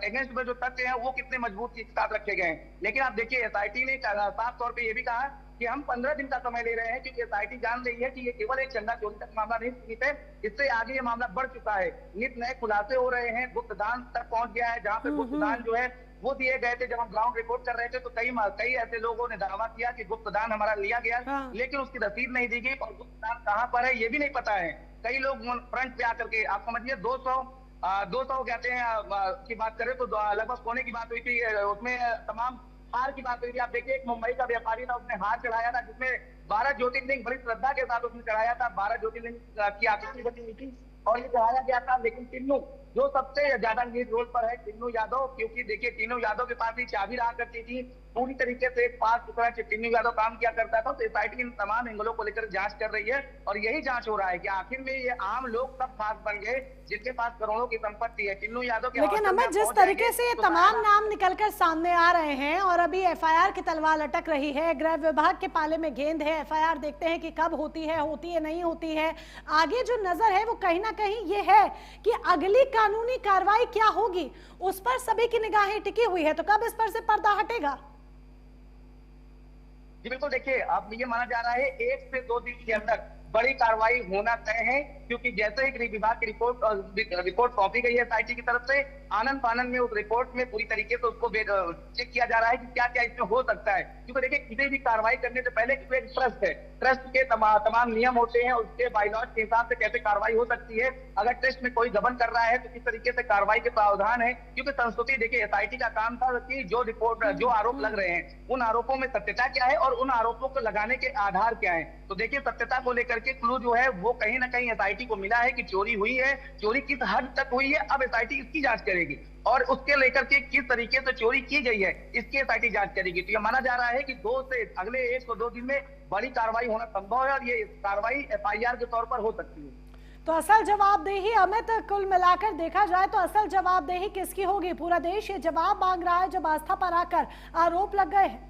अगेंस्ट में जो तथ्य हैं वो कितने मजबूत के साथ रखे गए हैं। लेकिन आप देखिए एसआईटी ने साफ तौर पर यह भी कहा कि हम 15 दिन का समय ले रहे हैं, क्योंकि एसआईटी जान रही है कि ये केवल एक चंदा चोरी तक मामला नहीं सीमित है, इससे आगे ये मामला बढ़ चुका है। नित नए खुलासे हो रहे हैं, गुप्तदान तक पहुंच गया है, जहां पे गुप्तदान जो है वो दिए गए थे। जब हम ग्राउंड रिपोर्ट कर रहे थे तो कई ऐसे लोगों ने दावा किया कि गुप्तदान हमारा लिया गया, लेकिन उसकी रसीद नहीं दी गई, और गुप्तदान कहाँ पर है ये भी नहीं पता है। कई लोग फ्रंट पे आकर के, आप समझिए 200 कहते हैं की बात करें तो लगभग सोने की बात हुई थी, उसमें तमाम हार की बात हुई थी। आप देखिए एक मुंबई का व्यापारी था, उसने हार चढ़ाया था, जिसमें 12 ज्योतिर्लिंग बड़ी श्रद्धा के साथ उसने चढ़ाया था। 12 ज्योतिर्लिंग की आकृति बनी हुई थी और ये चढ़ाया गया था। लेकिन टिन्नू जो सबसे ज्यादा लीड रोल पर है, टिन्नू यादव, क्योंकि देखिए टिन्नू यादव के पास ही चाबी रहा करती थी, पूरी तरीके से एक पास की तरह टिन्नू यादव काम किया करता था। तो एसआईटी इन तमाम एंगलों को लेकर जांच कर रही है, और यही जांच हो रहा है कि आखिर में ये आम लोग सब खास बन गए जिनके पास करोड़ों की संपत्ति है। टिन्नू यादव के, लेकिन अमित जिस तरीके से ये तमाम नाम निकलकर सामने आ रहे हैं, और अभी एफआईआर की तलवार लटक रही है, गृह विभाग के पाले में गेंद है, एफआईआर देखते हैं कि कब होती है नहीं होती है। आगे जो नजर है वो कहीं ना कहीं ये है कि अगली कानूनी कार्रवाई क्या होगी, उस पर सभी की निगाहें टिकी हुई है। तो कब इस पर से पर्दा हटेगा? जी बिल्कुल, देखिए अब ये माना जा रहा है 1 से 2 दिन के अंदर बड़ी कार्रवाई होना तय है, क्योंकि जैसे ही गृह विभाग की रिपोर्ट सौंपी गई है एसआईटी की तरफ से, आनंद फानंद में उस रिपोर्ट में पूरी तरीके से उसको चेक किया जा रहा है कि क्या क्या इसमें हो सकता है। क्योंकि देखिए किसी भी कार्रवाई करने से पहले एक ट्रस्ट है, ट्रस्ट के तमाम नियम होते हैं, उसके बायलॉज के हिसाब से कैसे कार्रवाई हो सकती है। अगर ट्रस्ट में कोई गबन कर रहा है तो किस तरीके से कार्रवाई के प्रावधान है। क्योंकि संस्तुति देखिए एसआईटी का काम था कि जो आरोप लग रहे हैं उन आरोपों में सत्यता क्या है और उन आरोपों को लगाने के आधार क्या है। तो देखिए सत्यता को लेकर के क्लू जो है वो कहीं ना कहीं एसआईटी एसआईटी को मिला है कि चोरी हुई है, चोरी किस हद तक हुई है, अब एसआईटी इसकी जांच करेगी और उसके लेकर के किस तरीके से चोरी की गई है इसकी एसआईटी जांच करेगी। तो ये माना जा रहा है कि अगले 1 से 2 दिन में बड़ी कार्रवाई होना संभव है और ये कार्रवाई एफआईआर के तौर पर हो सकती है। तो असल जवाबदेही अमित, कुल मिलाकर देखा जाए तो असल जवाबदेही किसकी होगी? पूरा देश ये जवाब मांग रहा है जब आस्था पर आकर आरोप लग गए हैं।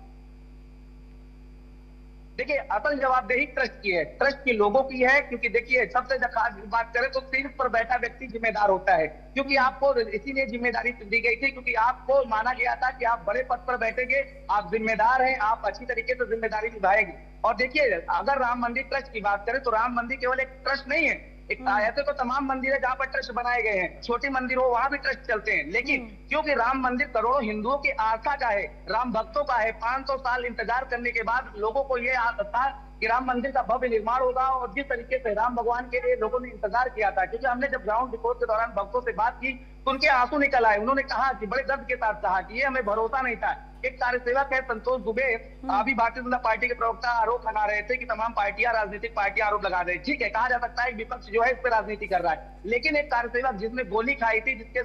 देखिए, असल जवाबदेही ट्रस्ट की है, ट्रस्ट के लोगों की है, क्योंकि देखिए सबसे खास बात करें तो सीट पर बैठा व्यक्ति जिम्मेदार होता है, क्योंकि आपको इसीलिए जिम्मेदारी दी गई थी क्योंकि आपको माना गया था कि आप बड़े पद पर बैठेंगे, आप जिम्मेदार हैं, आप अच्छी तरीके से जिम्मेदारी निभाएंगे। और देखिए, अगर राम मंदिर ट्रस्ट की बात करें तो राम मंदिर केवल एक ट्रस्ट नहीं है, ऐसे तो तमाम मंदिर है जहाँ पर ट्रस्ट बनाए गए हैं, छोटे मंदिर हो वहां भी ट्रस्ट चलते हैं, लेकिन क्योंकि राम मंदिर करोड़ों हिंदुओं की आस्था का है, राम भक्तों का है, 500 साल इंतजार करने के बाद लोगों को ये आस्था था कि राम मंदिर का भव्य निर्माण होगा और जिस तरीके से राम भगवान के लिए लोगों ने इंतजार किया था, क्योंकि हमने जब ग्राउंड रिपोर्ट के दौरान भक्तों से बात की तो उनके आंसू निकल आए। उन्होंने कहा कि बड़े दर्द के साथ कहा कि ये हमें भरोसा नहीं था। एक कार्यसेवक है संतोष दुबे, अभी भारतीय जनता पार्टी के प्रवक्ता आरोप लगा रहे थे कि तमाम पार्टियां, राजनीतिक पार्टियां आरोप लगा रही। ठीक है, कहा जा सकता है विपक्ष जो है इस पर राजनीति कर रहा है, लेकिन एक कार्यसेवक जिसने गोली खाई थी, जिसके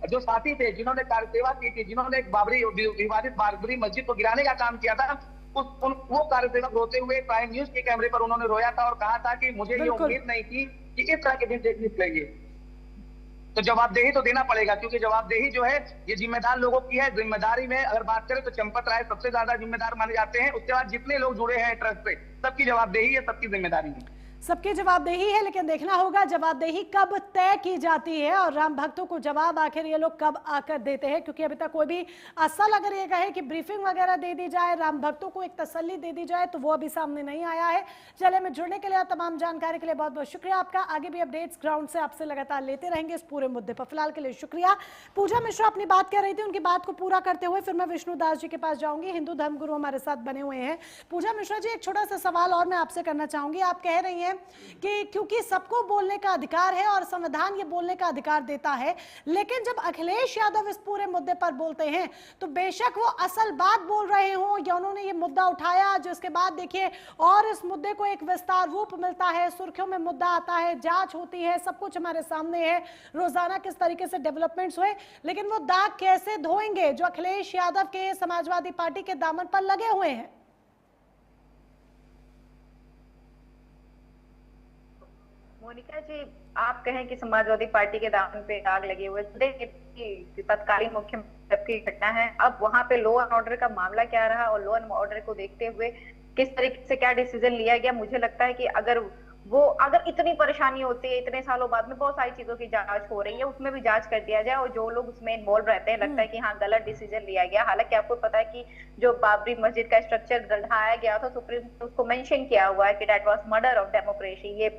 जो साथी थे, जिन्होंने कार्यसेवा की थी, जिन्होंने एक विवादित बाबरी मस्जिद को गिराने का काम किया था, वो कार्यसेवक रोते हुए प्राइम न्यूज के कैमरे पर उन्होंने रोया था और कहा था कि मुझे ये उम्मीद नहीं थी कि इस तरह के दिन देखने मिलेंगे। तो जवाबदेही तो देना पड़ेगा, क्योंकि जवाबदेही जो है ये जिम्मेदार लोगों की है। जिम्मेदारी में अगर बात करें तो चंपत राय सबसे ज्यादा जिम्मेदार माने जाते हैं, उसके बाद जितने लोग जुड़े हैं ट्रस्ट से सबकी जवाबदेही है, सबकी जिम्मेदारी है, सबकी जवाबदेही है। लेकिन देखना होगा जवाबदेही कब तय की जाती है और राम भक्तों को जवाब आखिर ये लोग कब आकर देते हैं, क्योंकि अभी तक कोई भी असल अगर ये कहे कि ब्रीफिंग वगैरह दे दी जाए, राम भक्तों को एक तसल्ली दे दी जाए, तो वो अभी सामने नहीं आया है। चले, में जुड़ने के लिए, तमाम जानकारी के लिए बहुत बहुत शुक्रिया आपका। आगे भी अपडेट्स ग्राउंड से आपसे लगातार लेते रहेंगे इस पूरे मुद्दे पर। फिलहाल के लिए शुक्रिया। पूजा मिश्रा अपनी बात कर रही थी, उनकी बात को पूरा करते हुए फिर मैं विष्णु दास जी के पास जाऊंगी, हिंदू धर्मगुरु हमारे साथ बने हुए हैं। पूजा मिश्रा जी, एक छोटा सा सवाल और मैं आपसे करना चाहूंगी। आप कह रही हैं कि क्योंकि सबको बोलने का अधिकार है और संविधान ये बोलने का अधिकार देता है, लेकिन जब अखिलेश यादव इस पूरे मुद्दे पर बोलते हैं तो बेशक वो असल बात बोल रहे हों या उन्होंने ये मुद्दा उठाया, जिसके बाद देखिए और इस मुद्दे को एक विस्तार रूप मिलता है, सुर्खियों में मुद्दा आता है, जांच होती है, सब कुछ हमारे सामने है, रोजाना किस तरीके से डेवलपमेंट्स हुए, लेकिन वो दाग कैसे धोएंगे जो अखिलेश यादव के समाजवादी पार्टी के दामन पर लगे हुए हैं? मोनिका जी, आप कहें कि समाजवादी पार्टी के दामन पे दाग लगे हुए, तत्कालीन मुख्यमंत्री की घटना है, अब वहां पे लॉ एंड ऑर्डर का मामला क्या रहा और लॉ एंड ऑर्डर को देखते हुए किस तरीके से क्या डिसीजन लिया गया। मुझे लगता है कि अगर इतनी परेशानी होती है, इतने सालों बाद में बहुत सारी चीजों की जांच हो रही है, उसमें भी जांच कर दिया जाए और जो लोग उसमें इन्वॉल्व रहते हैं, लगता है कि हाँ गलत डिसीजन लिया गया। हालांकि आपको पता है कि जो बाबरी मस्जिद का स्ट्रक्चर ढाया गया था, सुप्रीम कोर्ट उसको मेंशन किया हुआ है कि that was murder of democracy, ये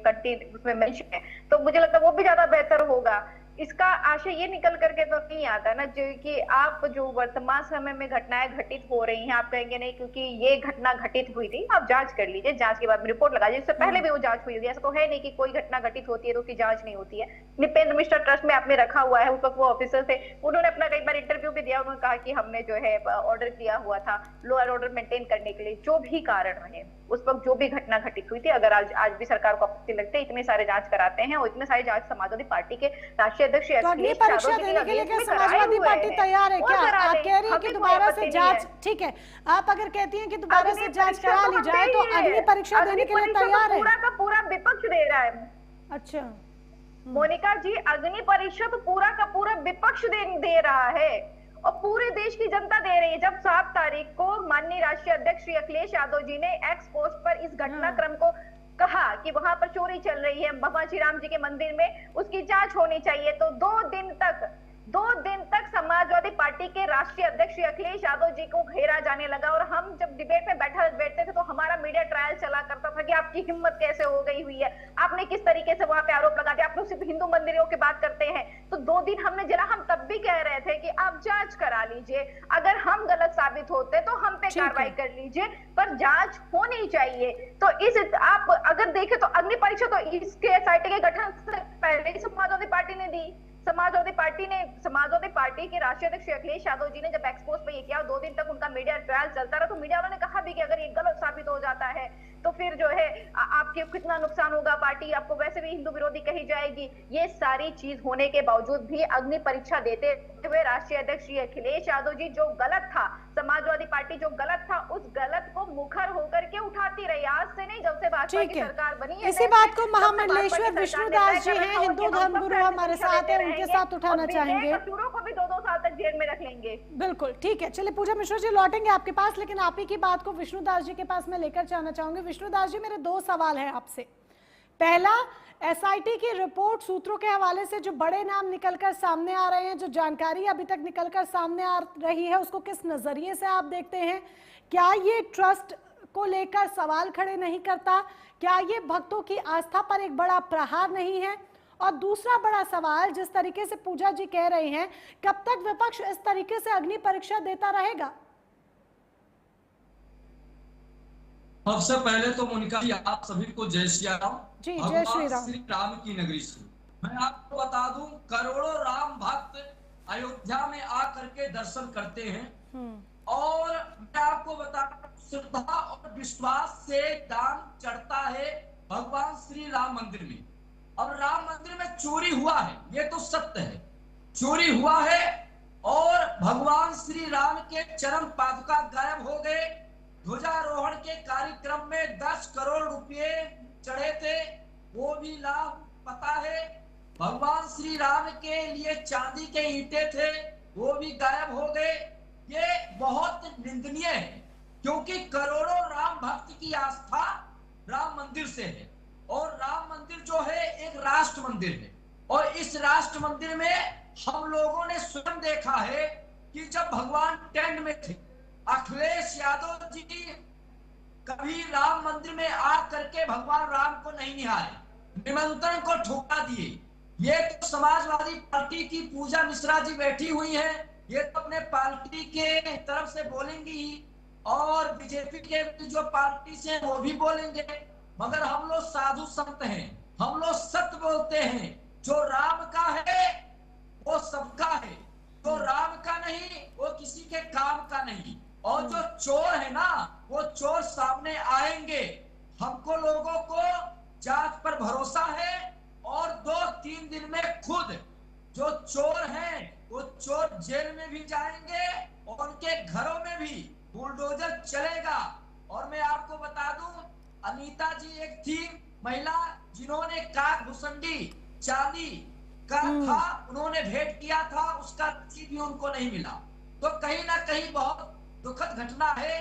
उसमें मेंशन है, तो मुझे लगता है वो भी ज्यादा बेहतर होगा। इसका आशय ये निकल करके तो नहीं आता ना जो कि आप जो वर्तमान समय में घटनाएं घटित हो रही हैं, आप कहेंगे नहीं क्योंकि ये घटना घटित हुई थी, आप जांच कर लीजिए, जांच के बाद में रिपोर्ट लगा दीजिए, इससे पहले भी वो जांच हुई होगी। ऐसा तो है नहीं कि कोई घटना घटित होती है तो उसकी जांच नहीं होती है। निपेंद्र मिश्रा ट्रस्ट में आपने रखा हुआ है, उस वक्त वो ऑफिसर थे, उन्होंने अपना कई बार इंटरव्यू भी दिया, उन्होंने कहा कि हमने जो है ऑर्डर किया हुआ था लॉ एंड ऑर्डर मेंटेन करने के लिए, जो भी कारण रहे उस वक्त जो भी घटना घटित हुई थी। अगर आज भी सरकार को आपत्ति लगती है, इतने सारे जांच कराते हैं और इतने सारे जांच समाजवादी पार्टी के राष्ट्रीय अध्यक्ष परीक्षा देने के लिए क्या समाजवादी पार्टी तैयार है? क्या आप कह रही है कि दोबारा से जांच, ठीक है, आप अगर कहती हैं कि दोबारा से जांच करा ली जाए तो अग्नि परीक्षा देने के लिए तैयार है? पूरा का पूरा विपक्ष दे रहा है। अच्छा मोनिका जी, अग्नि परीक्षा तो पूरा का पूरा विपक्ष दे रहा है और पूरे देश की जनता दे रही है। जब 7 तारीख को माननीय राष्ट्रीय अध्यक्ष श्री अखिलेश यादव जी ने एक्स पोस्ट पर इस घटनाक्रम को कहा कि वहां पर चोरी चल रही है भगवान श्री राम जी के मंदिर में, उसकी जांच होनी चाहिए, तो 2 दिन तक समाजवादी पार्टी के राष्ट्रीय अध्यक्ष श्री अखिलेश यादव जी को घेरा जाने लगा। और हम जब डिबेट में बैठते थे तो हमारा मीडिया ट्रायल चला करता था कि आपकी हिम्मत कैसे हो गई हुई है, आपने किस तरीके से वहां पे आरोप लगा दिया, आप लोग सिर्फ हिंदू मंदिरों की बात करते हैं। तो 2 दिन हमने जरा, हम तब भी कह रहे थे कि आप जांच करा लीजिए, अगर हम गलत साबित होते तो हम पे कार्रवाई कर लीजिए, पर जांच होनी चाहिए। तो आप अगर देखें तो अग्नि परीक्षा तो इसके एसआईटी के गठन से पहले ही समाजवादी पार्टी ने दी। समाजवादी पार्टी के राष्ट्रीय अध्यक्ष अखिलेश यादव जी ने जब एक्सपोज पे ये किया, 2 दिन तक उनका मीडिया ट्रायल चलता रहा, तो मीडिया वालों ने कहा भी कि अगर ये गलत साबित हो जाता है तो फिर जो है आपके कितना नुकसान होगा, पार्टी आपको वैसे भी हिंदू विरोधी कही जाएगी। ये सारी चीज होने के बावजूद भी अग्नि परीक्षा देते हुए राष्ट्रीय अध्यक्ष श्री अखिलेश यादव जी जो गलत था, समाजवादी पार्टी जो गलत था, उस गलत को मुखर होकर के उठाती रही। आज से नहीं, जब से भाजपा की सरकार बनी है। इसी बात को महामंडलेश्वर विष्णुदास जी हैं, हिंदू धर्मगुरु हमारे साथ है, उनके साथ उठाना चाहेंगे। कसूरों को भी 2-2 साल तक जेल में रख लेंगे। बिल्कुल ठीक है, चलिए पूजा मिश्रा जी लौटेंगे आपके पास, लेकिन आप ही की बात को विष्णुदास जी के पास मैं लेकर जाना चाहूंगी। विष्णुदास जी, मेरे 2 सवाल हैं आपसे। पहला, एसआईटी की रिपोर्ट सूत्रों के हवाले से जो बड़े नाम निकलकर सामने आ रहे हैं, जो जानकारी अभी तक निकलकर सामने आ रही है, उसको किस नजरिए से आप देखते हैं? क्या ये ट्रस्ट को लेकर सवाल खड़े नहीं करता? क्या ये भक्तों की आस्था पर एक बड़ा प्रहार नहीं है? और दूसरा बड़ा सवाल, जिस तरीके से पूजा जी कह रहे हैं, कब तक विपक्ष इस तरीके से अग्नि परीक्षा देता रहेगा? सबसे पहले तो मोनिका जी, आप सभी को जय श्री राम। जी, जय श्री राम। श्री राम की नगरी से मैं आपको बता दूं, करोड़ों राम भक्त अयोध्या में आकर के दर्शन करते हैं, और मैं आपको बता दूं, श्रद्धा और विश्वास से दान चढ़ता है भगवान श्री राम मंदिर में। अब राम मंदिर में चोरी हुआ है, ये तो सत्य है, चोरी हुआ है, और भगवान श्री राम के चरण पादुका गायब हो गए। ध्वजारोहण के कार्यक्रम में 10 करोड़ रुपए चढ़े थे, वो भी लाभ पता है। भगवान श्री राम के लिए चांदी के ईंटे थे, वो भी गायब हो गए। ये बहुत निंदनीय है, क्योंकि करोड़ों राम भक्त की आस्था राम मंदिर से है, और राम मंदिर जो है एक राष्ट्र मंदिर है, और इस राष्ट्र मंदिर में हम लोगों ने स्वयं देखा है कि जब भगवान टेंट में थे, अखिलेश यादव जी कभी राम मंदिर में आ करके भगवान राम को नहीं निहारे, निमंत्रण को ठुकरा दिए। ये तो समाजवादी पार्टी की पूजा मिश्रा जी बैठी हुई हैं, ये तो अपने पार्टी के तरफ से बोलेंगी ही, और बीजेपी के जो पार्टी से वो भी बोलेंगे। मगर हम लोग साधु संत हैं, हम लोग सत्य बोलते हैं। जो राम का है वो सबका है, जो राम का नहीं वो किसी के काम का नहीं। और जो चोर है ना, वो चोर सामने आएंगे। हमको लोगों को जांच पर भरोसा है, और 2-3 दिन में खुद जो चोर हैं वो चोर जेल में भी जाएंगे, और उनके घरों में भी बुलडोजर चलेगा। और मैं आपको बता दूं, अनीता जी एक थी महिला जिन्होंने काक भुसंडी चांदी का था, उन्होंने भेंट किया था, उसका रसीद भी उनको नहीं मिला। तो कहीं ना कहीं बहुत दुखद घटना है।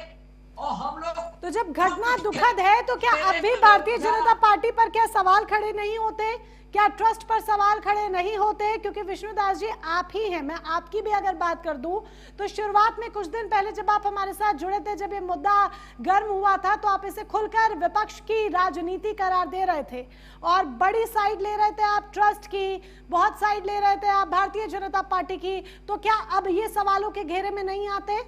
और हम लोग तो जब घटना दुखद है, तो क्या अब भी भारतीय जनता पार्टी पर क्या सवाल खड़े नहीं होते? क्या ट्रस्ट पर सवाल खड़े नहीं होते? क्योंकि विष्णुदास जी आप ही हैं, मैं आपकी भी अगर बात कर दूं तो शुरुआत में कुछ दिन पहले जब आप हमारे साथ जुड़े थे, जब ये मुद्दा गर्म हुआ था, तो आप इसे खुलकर विपक्ष की राजनीति करार दे रहे थे, और बड़ी साइड ले रहे थे आप ट्रस्ट की, बहुत साइड ले रहे थे आप भारतीय जनता पार्टी की। तो क्या अब ये सवालों के घेरे में नहीं आते?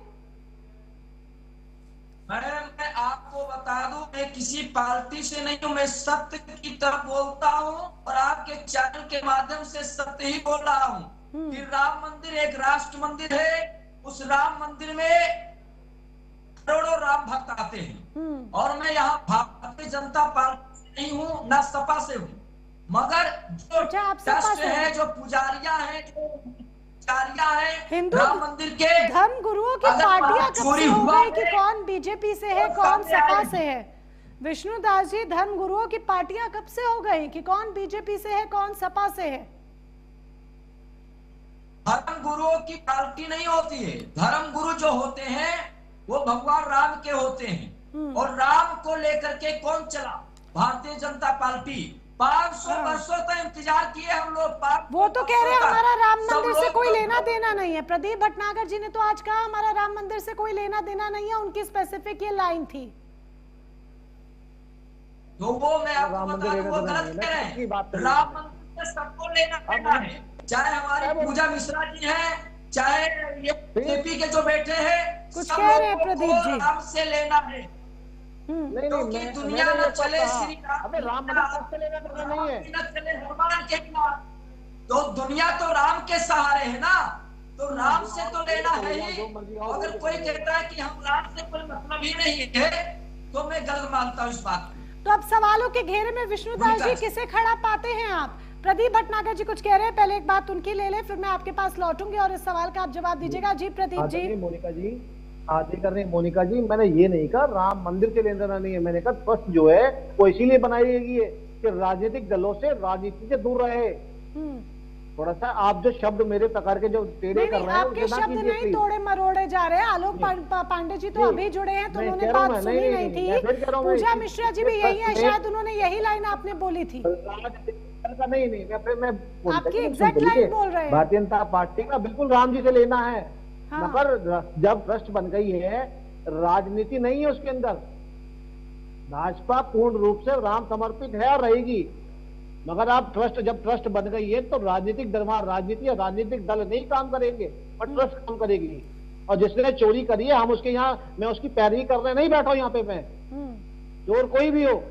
मैं आपको बता दूं, मैं किसी पार्टी से नहीं हूं, मैं सत्य की तरफ बोलता हूं, और आपके चैनल के माध्यम से सत्य ही बोल रहा हूं कि राम मंदिर एक राष्ट्र मंदिर है। उस राम मंदिर में करोड़ों राम भक्त आते हैं, और मैं यहाँ भारतीय जनता पार्टी से नहीं हूँ, ना सपा से हूँ, मगर जो ट्रस्ट है, जो पुजारियां हैं, जो हिंदू राम मंदिर के धर्म गुरुओं की पार्टियां कब से हो गई कि कौन बीजेपी से है, कौन सपा से है? विष्णुदास जी, धर्म गुरुओं की पार्टियां कब से हो गई कि कौन बीजेपी से है, कौन सपा से है? धर्म गुरुओं की पार्टी नहीं होती है। धर्म गुरु जो होते हैं वो भगवान राम के होते हैं, और राम को लेकर के कौन चला? भारतीय जनता पार्टी। 500 वर्षों तक इंतजार किए हम लोग। वो तो कह रहे हैं हमारा राम मंदिर से कोई लेना देना नहीं है। प्रदीप भटनागर जी ने तो आज कहा हमारा राम मंदिर से कोई लेना देना नहीं है, उनकी स्पेसिफिक ये लाइन थी। तो वो मैं आपको बता दूं, वो गलत कह रहे हैं। राम मंदिर से सबको लेना देना है, चाहे हमारी पूजा मिश्रा जी हैं, चाहे ये बीजेपी के जो बैठे हैं, कुछ कह रहे हैं प्रदीप जी, राम से लेना है। क्योंकि दुनिया में चले श्री राम से लेना देना नहीं है, चले हनुमान के बिना, तो दुनिया तो राम के सहारे है ना, तो राम से तो लेना है ही। अगर कोई कहता है कि हम राम से कोई मतलब ही नहीं है, तो मैं गलत मानता हूँ इस बात को। तो अब सवालों के घेरे में विष्णुदास जी किसे खड़ा पाते हैं आप? प्रदीप भटनागर जी कुछ कह रहे हैं, पहले एक बात उनकी ले ले, फिर मैं आपके पास लौटूंगी और इस सवाल का आप जवाब दीजिएगा। जी प्रदीप जी। मोनिका जी आगे कर रहे हैं। मोनिका जी मैंने ये नहीं कहा राम मंदिर से लेना देना नहीं है, मैंने कहा ट्रस्ट जो है वो इसीलिए बनाई गई है कि राजनीतिक दलों से राजनीति से दूर रहे। थोड़ा सा आप जो शब्द मेरे प्रकार के जो टेढ़े कर रहे हैं आपके शब्द नहीं तोड़े मरोड़े जा रहे हैं। आलोक पांडे जी तो अभी जुड़े हैं, तो उन्होंने बात सुनी नहीं थी। पूजा मिश्रा जी भी यही है, शायद उन्होंने यही लाइन आपने बोली थी। नहीं मैं आपकी एग्जैक्ट लाइन बोल रहे हैं। भारतीय जनता पार्टी का बिल्कुल राम जी से लेना है, मगर जब ट्रस्ट बन गई है राजनीति नहीं है उसके अंदर। भाजपा पूर्ण रूप से राम समर्पित है और रहेगी, मगर आप जब ट्रस्ट बन गई है तो राजनीतिक दरबार राजनीति या राजनीतिक दल नहीं काम करेंगे और ट्रस्ट काम करेगी। और जिसने चोरी करी है हम उसके यहाँ, मैं उसकी पैरवी करने नहीं बैठा हूं यहाँ पे, मैं चोर कोई भी हो,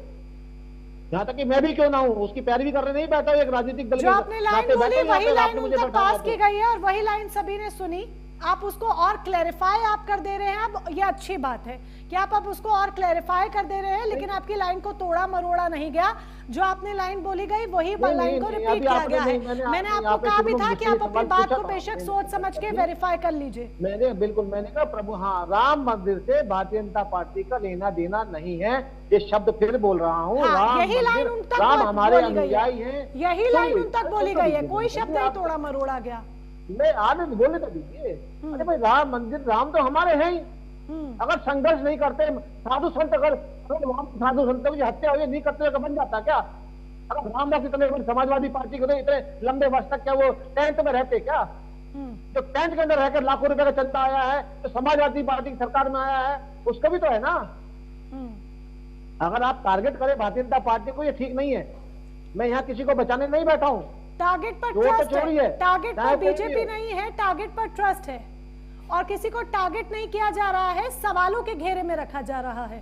यहाँ तक कि मैं भी क्यों ना हूँ, उसकी पैरवी करने नहीं बैठा हूँ। एक राजनीतिक दल जो आपने लाइन बोली वही लाइन उन तक पास की गई है और वही लाइन सभी ने सुनी। आप उसको और क्लैरिफाई आप कर दे रहे हैं, अब ये अच्छी बात है कि आप अब उसको और क्लैरिफाई कर दे रहे हैं, लेकिन आपकी लाइन को तोड़ा मरोड़ा नहीं गया। जो आपने लाइन बोली गई वही लाइन को रिपीट किया गया है। मैंने आपको कहा भी था कि आप अपनी बात को बेशक सोच समझ के वेरीफाई कर लीजिए। मैंने कहा प्रभु हाँ राम मंदिर से भारतीय जनता पार्टी का लेना देना नहीं है, ये शब्द फिर बोल रहा हूँ। यही लाइन उन तक राम हमारे अनुयायी है, यही लाइन उन तक बोली गई है, कोई शब्द नहीं तोड़ा मरोड़ा गया। मैं आगे बोले तो दीजिए। अरे भाई राम मंदिर, राम तो हमारे हैं ही। अगर संघर्ष नहीं करते साधु संत, अगर साधु संतों की हत्या हुई नहीं करते तो बन जाता क्या? अगर रामदास इतने समाजवादी पार्टी के इतने लंबे वर्ष तक क्या वो टेंट में रहते क्या? जो टेंट के अंदर रहकर लाखों रुपए का चंदा आया है तो समाजवादी पार्टी की सरकार में आया है, उसका भी तो है ना। अगर आप टारगेट करें भारतीय जनता पार्टी को, ये ठीक नहीं है। मैं यहाँ किसी को बचाने नहीं बैठा हूँ। टारगेट पर ट्रस्ट है, टारगेट पर बीजेपी नहीं है, टारगेट पर ट्रस्ट है और किसी को टारगेट नहीं किया जा रहा है, सवालों के घेरे में रखा जा रहा है।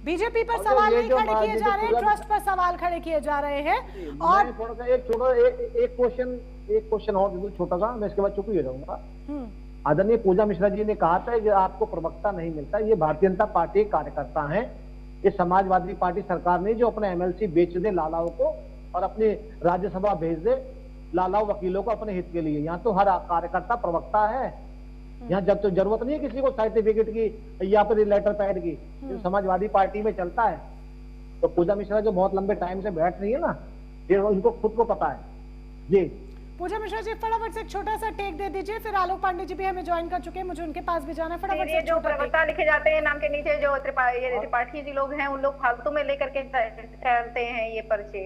बीजेपी पर सवाल नहीं खड़े किए जा रहे हैं, ट्रस्ट पर सवाल खड़े किए जा रहे हैं। और थोड़ा सा एक क्वेश्चन और छोटा सा, मैं इसके बाद चुप ही हो जाऊंगा। आदरणीय पूजा मिश्रा जी ने कहा था कि आपको प्रवक्ता नहीं मिलता, ये भारतीय जनता पार्टी के कार्यकर्ता हैं। ये समाजवादी पार्टी सरकार ने जो अपने एमएलसी बेच दे लालाओं को और अपनी राज्यसभा भेज दे लालाओ वकीलों को अपने हित के लिए, यहाँ तो हर कार्यकर्ता प्रवक्ता है। यहाँ जब तो जरूरत नहीं है किसी को सर्टिफिकेट की या फिर लेटर पैड की, जो समाजवादी पार्टी में चलता है। तो पूजा मिश्रा जो बहुत लंबे टाइम से बैठ रही है ना, ये उनको खुद को पता है। जी पूजा मिश्रा जी फटाफट से एक छोटा सा टेक दे दीजिए, फिर आलोक पांडे जी भी हमें ज्वाइन कर चुके हैं, मुझे उनके पास भी जाना है। फटाफट से जो प्रवक्ता लिखे जाते हैं नाम के नीचे, जो त्रिपाठी जी लोग हैं, उन लोग फालतू में लेकर के टहलते हैं ये पर्चे।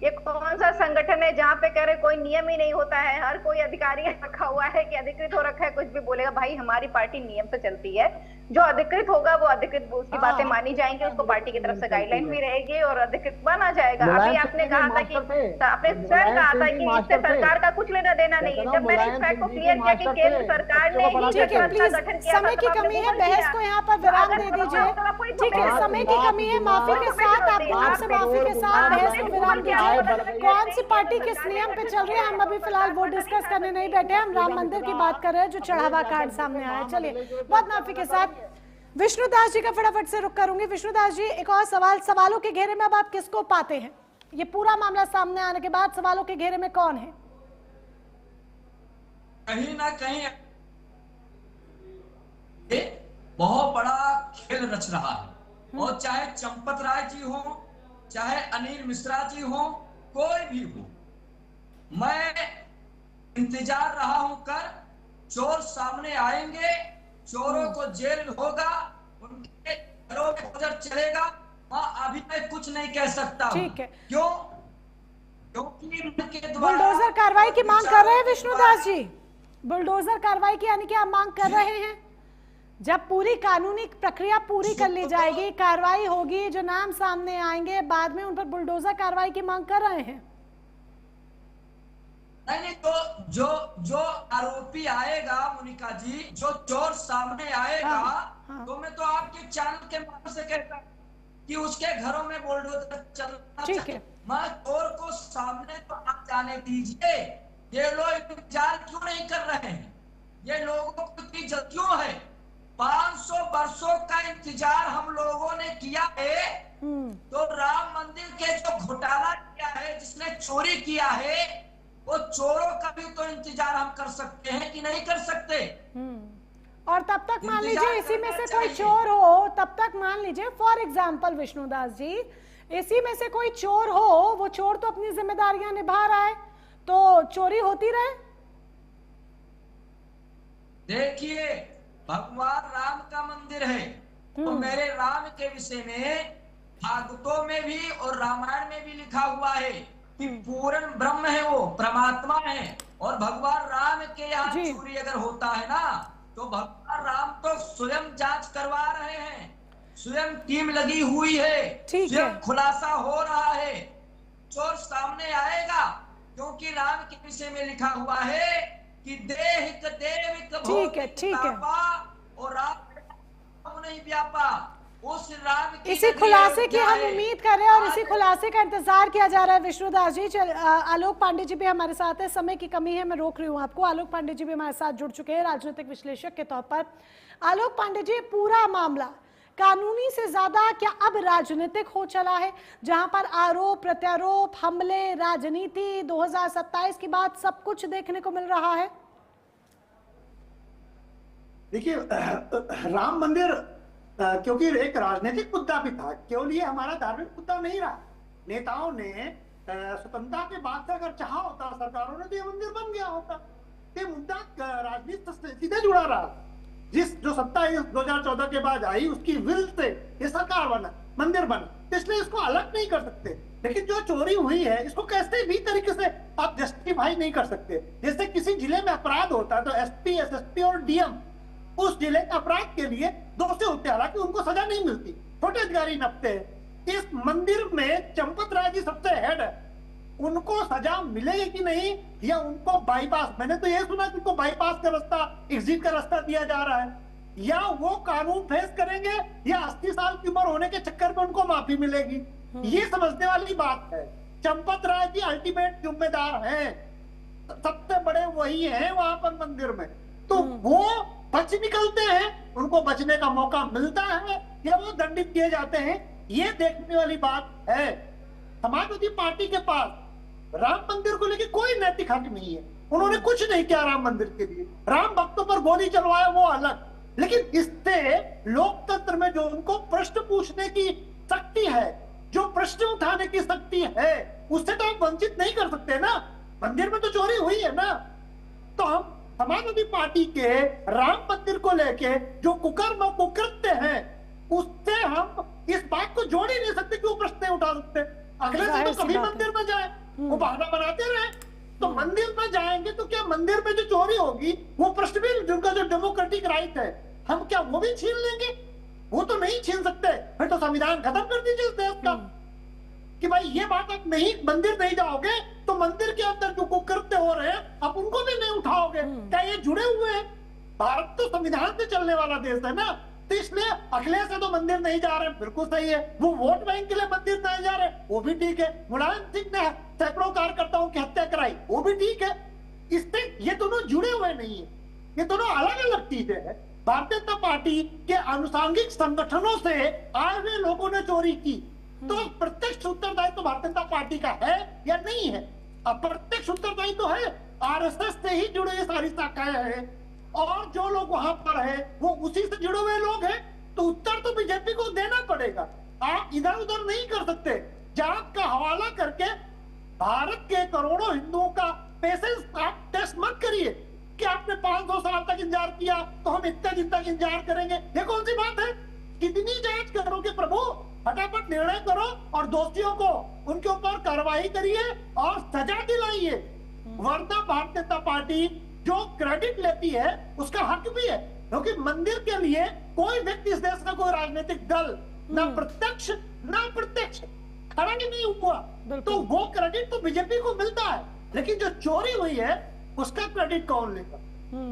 ये कौन सा संगठन है जहाँ पे कह रहे कोई नियम ही नहीं होता है, हर कोई अधिकारी रखा हुआ है कि अधिकृत हो रखा है, कुछ भी बोलेगा। भाई हमारी पार्टी नियम से चलती है, जो अधिकृत होगा वो अधिकृत, उसकी बातें मानी जाएंगी, उसको पार्टी की तरफ से गाइडलाइन भी रहेगी और अधिकृत माना जाएगा। अभी आपने कहा था कि आपने स्वयं कहा था कि इससे सरकार का कुछ लेना देना नहीं है। जब मैंने इस फैक्ट को क्लियर किया कि केंद्र सरकार ने गठन किया, समय की कमी है, बहस को यहाँ पर विराम दे दीजिए। ठीक है, समय की कमी है, माफी के साथ आपसे माफी के साथ बहस को विराम दीजिए। कौन सी पार्टी किस नियम पे चल रही है, हम अभी फिलहाल वो डिस्कस करने नहीं बैठे, हम राम मंदिर की बात कर रहे हैं जो चढ़ावा कार्ड सामने आया है। चलिए, बहुत माफी के साथ विष्णुदास जी का फटाफट से रुक करूंगी। विष्णुदास जी, एक और सवाल, सवालों के घेरे में अब आप किसको पाते हैं? ये पूरा मामला सामने आने के बाद सवालों के घेरे में कौन है? कहीं ना कहीं बहुत बड़ा खेल रच रहा है, और चाहे चंपत राय जी हो, चाहे अनिल मिश्रा जी हो, कोई भी हो, मैं इंतजार रहा हूं कर चोर सामने आएंगे, चोरों को जेल होगा, उनके घरों में गुजर चलेगा। अभी मैं कुछ नहीं कह सकता। ठीक है, क्यों? क्योंकि उनके द्वारा बुलडोजर कार्रवाई की मांग कर रहे हैं विष्णुदास जी, बुलडोजर कार्रवाई की यानी कि आप मांग कर रहे हैं? जब पूरी कानूनी प्रक्रिया पूरी कर ली जाएगी, कार्रवाई होगी, जो नाम सामने आएंगे, बाद में उन पर बुलडोजर कार्रवाई की मांग कर रहे हैं? नहीं, तो जो आरोपी आएगा मोनिका जी, जो चोर सामने आएगा, तो मैं तो आपके चैनल के माध्यम से कहता हूँ कि उसके घरों में बुलडोजर चलना चाहिए। मैं चोर को सामने तो आप जाने दीजिए। ये लोग इंतजार क्यों नहीं कर रहे हैं? ये लोगों को इतनी जल्द क्यों है? 500 वर्षों का इंतजार हम लोगों ने किया है, तो राम मंदिर के जो घोटाला किया है, जिसने चोरी किया है, वो चोरों का भी तो इंतजार हम कर सकते हैं कि नहीं कर सकते? और तब तक मान लीजिए इसी में से कोई चोर हो, तब तक मान लीजिए फॉर एग्जाम्पल विष्णुदास जी, इसी में से कोई चोर हो, वो चोर तो अपनी जिम्मेदारियां निभा रहा है, तो चोरी होती रहे। देखिए, भगवान राम का मंदिर है, तो मेरे राम के विषय में भागवतों में भी और रामायण में भी लिखा हुआ है कि पूर्ण ब्रह्म है, वो परमात्मा है। और भगवान राम के यहाँ चोरी अगर होता है ना, तो भगवान राम तो स्वयं जांच करवा रहे हैं, स्वयं टीम लगी हुई है, स्वयं खुलासा हो रहा है, चोर सामने आएगा, क्योंकि राम के विषय में लिखा हुआ है कि देहिक देविक भौतिक और राम नहीं व्यापा। उस राम की इसी खुलासे की हम उम्मीद कर रहे हैं और इसी खुलासे का इंतजार किया जा रहा है विष्णुदास जी। आलोक पांडे जी भी हमारे साथ है, समय की कमी है, मैं रोक रही हूँ आपको। आलोक पांडे जी भी हमारे साथ जुड़ चुके हैं राजनीतिक विश्लेषक के तौर पर। आलोक पांडे जी, पूरा मामला कानूनी से ज्यादा क्या अब राजनीतिक हो चला है, जहां पर आरोप प्रत्यारोप, हमले, राजनीति, 2027 की बात सब कुछ देखने को मिल रहा है? देखिए, राम मंदिर क्योंकि एक राजनीतिक मुद्दा भी था, केवल ये हमारा धार्मिक मुद्दा नहीं रहा। नेताओं ने स्वतंत्रता के बाद से अगर चाहा होता सरकारों ने, तो ये मंदिर बन गया होता। ये मुद्दा राजनीति से सीधे जुड़ा रहा। जो सत्ता 2014 के बाद आई, उसकी विल से ये सरकार बना, मंदिर बना, इसलिए इसको अलग नहीं कर सकते। लेकिन जो चोरी हुई है, इसको कैसे भी तरीके से आप जस्टिफाई नहीं कर सकते। जैसे किसी जिले में अपराध होता है तो एसपी, एसएसपी और डीएम उस जिले के अपराध के लिए दोषी होते हैं, हालांकि उनको सजा नहीं मिलती, छोटे अधिकारी नपते हैं। इस मंदिर में चंपत राय जी सबसे हेड है, उनको सजा मिलेगी कि नहीं, या उनको बाईपास, मैंने तो ये सुना कि उनको बाईपास का रास्ता, एग्जिट का रास्ता दिया जा रहा है, या वो कानून फेस करेंगे, या 80 साल की उम्र होने के चक्कर में उनको माफी मिलेगी, ये समझने वाली बात है। चंपत राय जी अल्टीमेट जिम्मेदार है, सबसे बड़े वही है वहां पर मंदिर में, तो वो बच निकलते हैं, उनको बचने का मौका मिलता है, या वो दंडित किए जाते हैं, ये देखने वाली बात है। समाजवादी पार्टी के पास राम मंदिर को लेकर कोई नैतिक हक नहीं है, उन्होंने कुछ नहीं किया राम मंदिर के लिए। राम भक्तों पर गोली चलवाया वो अलग, लेकिन इससे लोकतंत्र में जो उनको प्रश्न पूछने की शक्ति है, जो प्रश्न उठाने की शक्ति है, उससे तो आप वंचित नहीं कर सकते ना। मंदिर में तो चोरी हुई है ना, तो हम समाजवादी पार्टी के राम मंदिर को लेके जो कुकर्म और कुकृत्य हैं, उससे हम इस बात को जोड़ ही नहीं सकते कि वो प्रश्न नहीं उठा सकते। अगले दिन तो कभी मंदिर में जाए, वो बहाना बनाते रहे, तो मंदिर में जाएंगे तो क्या मंदिर में जो चोरी होगी वो प्रश्न भी, जिनका जो डेमोक्रेटिक राइट है, हम क्या वो भी छीन लेंगे? वो तो नहीं छीन सकते। फिर तो संविधान खत्म कर दीजिए इस देश का कि भाई ये बात आप नहीं, मंदिर नहीं जाओगे तो मंदिर के अंदर जो कुकृत्य हो रहे हैं आप उनको भी नहीं उठाओगे। क्या ये जुड़े हुए हैं? भारत तो संविधान से चलने वाला देश है ना, तो इसलिए अखिलेश है तो मंदिर नहीं जा रहे, बिल्कुल सही है। वो वोट बैंक के लिए मंदिर नहीं जा रहे, वो भी ठीक है। मुलायम सिंह ने सैकड़ों कार्यकर्ताओं की हत्या कराई, वो भी ठीक है। इससे ये दोनों जुड़े हुए नहीं है, ये दोनों अलग अलग चीजें हैं। भारतीय जनता पार्टी के अनुसांगिक संगठनों से आए हुए लोगों ने चोरी की, तो प्रत्यक्ष उत्तरदायित्व तो भारतीय जनता पार्टी का है या नहीं है? अप्रत्यक्ष उत्तरदायित्व तो है, आरएसएस से ही जुड़े ये सारी शाखाएं हैं, और जो लोग वहां पर है वो उसी से जुड़े हुए लोग हैं, तो उत्तर तो बीजेपी को देना पड़ेगा। आप इधर उधर नहीं कर सकते। जांच का हवाला करके भारत के करोड़ों हिंदुओं का पेशेंस आप टेस्ट मत करिए कि आपने 500 साल तक इंतजार किया तो हम इतने दिन तक इंतजार करेंगे। ये कौन सी बात है? कितनी जांच करोगे प्रभु? फटाफट निर्णय करो और दोषियों को उनके ऊपर कार्रवाई करिए और सजा दिलाइए, वरना भारतीय जनता पार्टी जो क्रेडिट लेती है उसका हक भी है, क्योंकि मंदिर के लिए कोई व्यक्ति इस देश का, कोई राजनीतिक दल ना प्रत्यक्ष ना प्रत्यक्ष खड़ा ही नहीं हुआ, तो वो क्रेडिट तो बीजेपी को मिलता है। लेकिन जो चोरी हुई है उसका क्रेडिट कौन लेगा?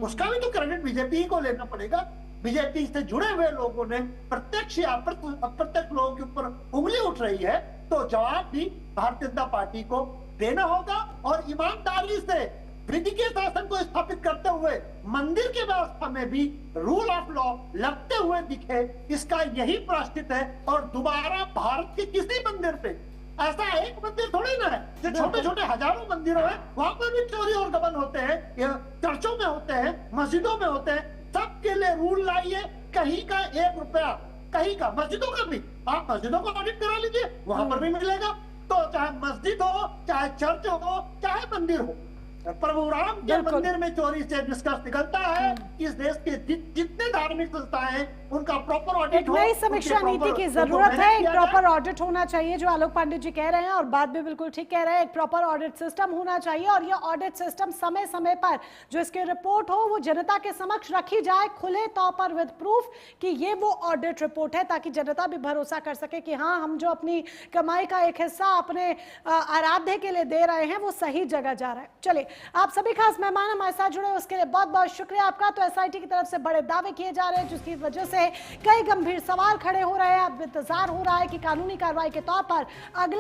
उसका भी तो क्रेडिट बीजेपी को लेना पड़ेगा। बीजेपी से जुड़े हुए लोगों ने प्रत्यक्ष या अप्रत्यक्ष लोगों के ऊपर उंगली उठ रही है, तो जवाब भी भारतीय जनता पार्टी को देना होगा और ईमानदारी से विधि के शासन को स्थापित करते हुए मंदिर की व्यवस्था में भी रूल ऑफ लॉ लगते हुए दिखे, इसका यही प्रायश्चित है। और दोबारा भारत के किसी मंदिर पे ऐसा एक मंदिर थोड़ी ना है, जो छोटे छोटे हजारों मंदिरों है वहां पर भी चोरी और गबन होते हैं, चर्चों में होते हैं, मस्जिदों में होते हैं। सबके लिए रूल लाइए, कहीं का 1 रुपया, कहीं का, मस्जिदों का भी आप मस्जिदों को ऑडिट करा लीजिए, वहां पर भी मिलेगा। तो चाहे मस्जिद हो, चाहे चर्च हो, चाहे मंदिर हो, प्रभु राम के मंदिर में चोरी से निष्कर्ष निकलता है इस देश के जितने धार्मिक संस्थाएं हैं उनका प्रॉपर ऑडिट एक नई समीक्षा नीति की जरूरत है, एक प्रॉपर ऑडिट होना चाहिए, जो आलोक पांडे जी कह रहे हैं और बात भी बिल्कुल ठीक कह रहे हैं। एक प्रॉपर ऑडिट सिस्टम होना चाहिए और ये ऑडिट सिस्टम समय समय पर जो इसकी रिपोर्ट हो वो जनता के समक्ष रखी जाए खुले तौर पर विद प्रूफ कि ये वो ऑडिट रिपोर्ट है, ताकि जनता भी भरोसा कर सके कि हाँ, हम जो अपनी कमाई का एक हिस्सा अपने आराध्य के लिए दे रहे हैं वो सही जगह जा रहा है। चलिए, आप सभी खास मेहमान हमारे साथ जुड़े उसके लिए बहुत बहुत शुक्रिया आपका। तो एसआईटी की तरफ से बड़े दावे किए जा रहे हैं जिसकी वजह से कई गंभीर सवाल खड़े हो रहे हैं। अब इंतजार हो रहा है कि कानूनी कार्रवाई के तौर पर अगले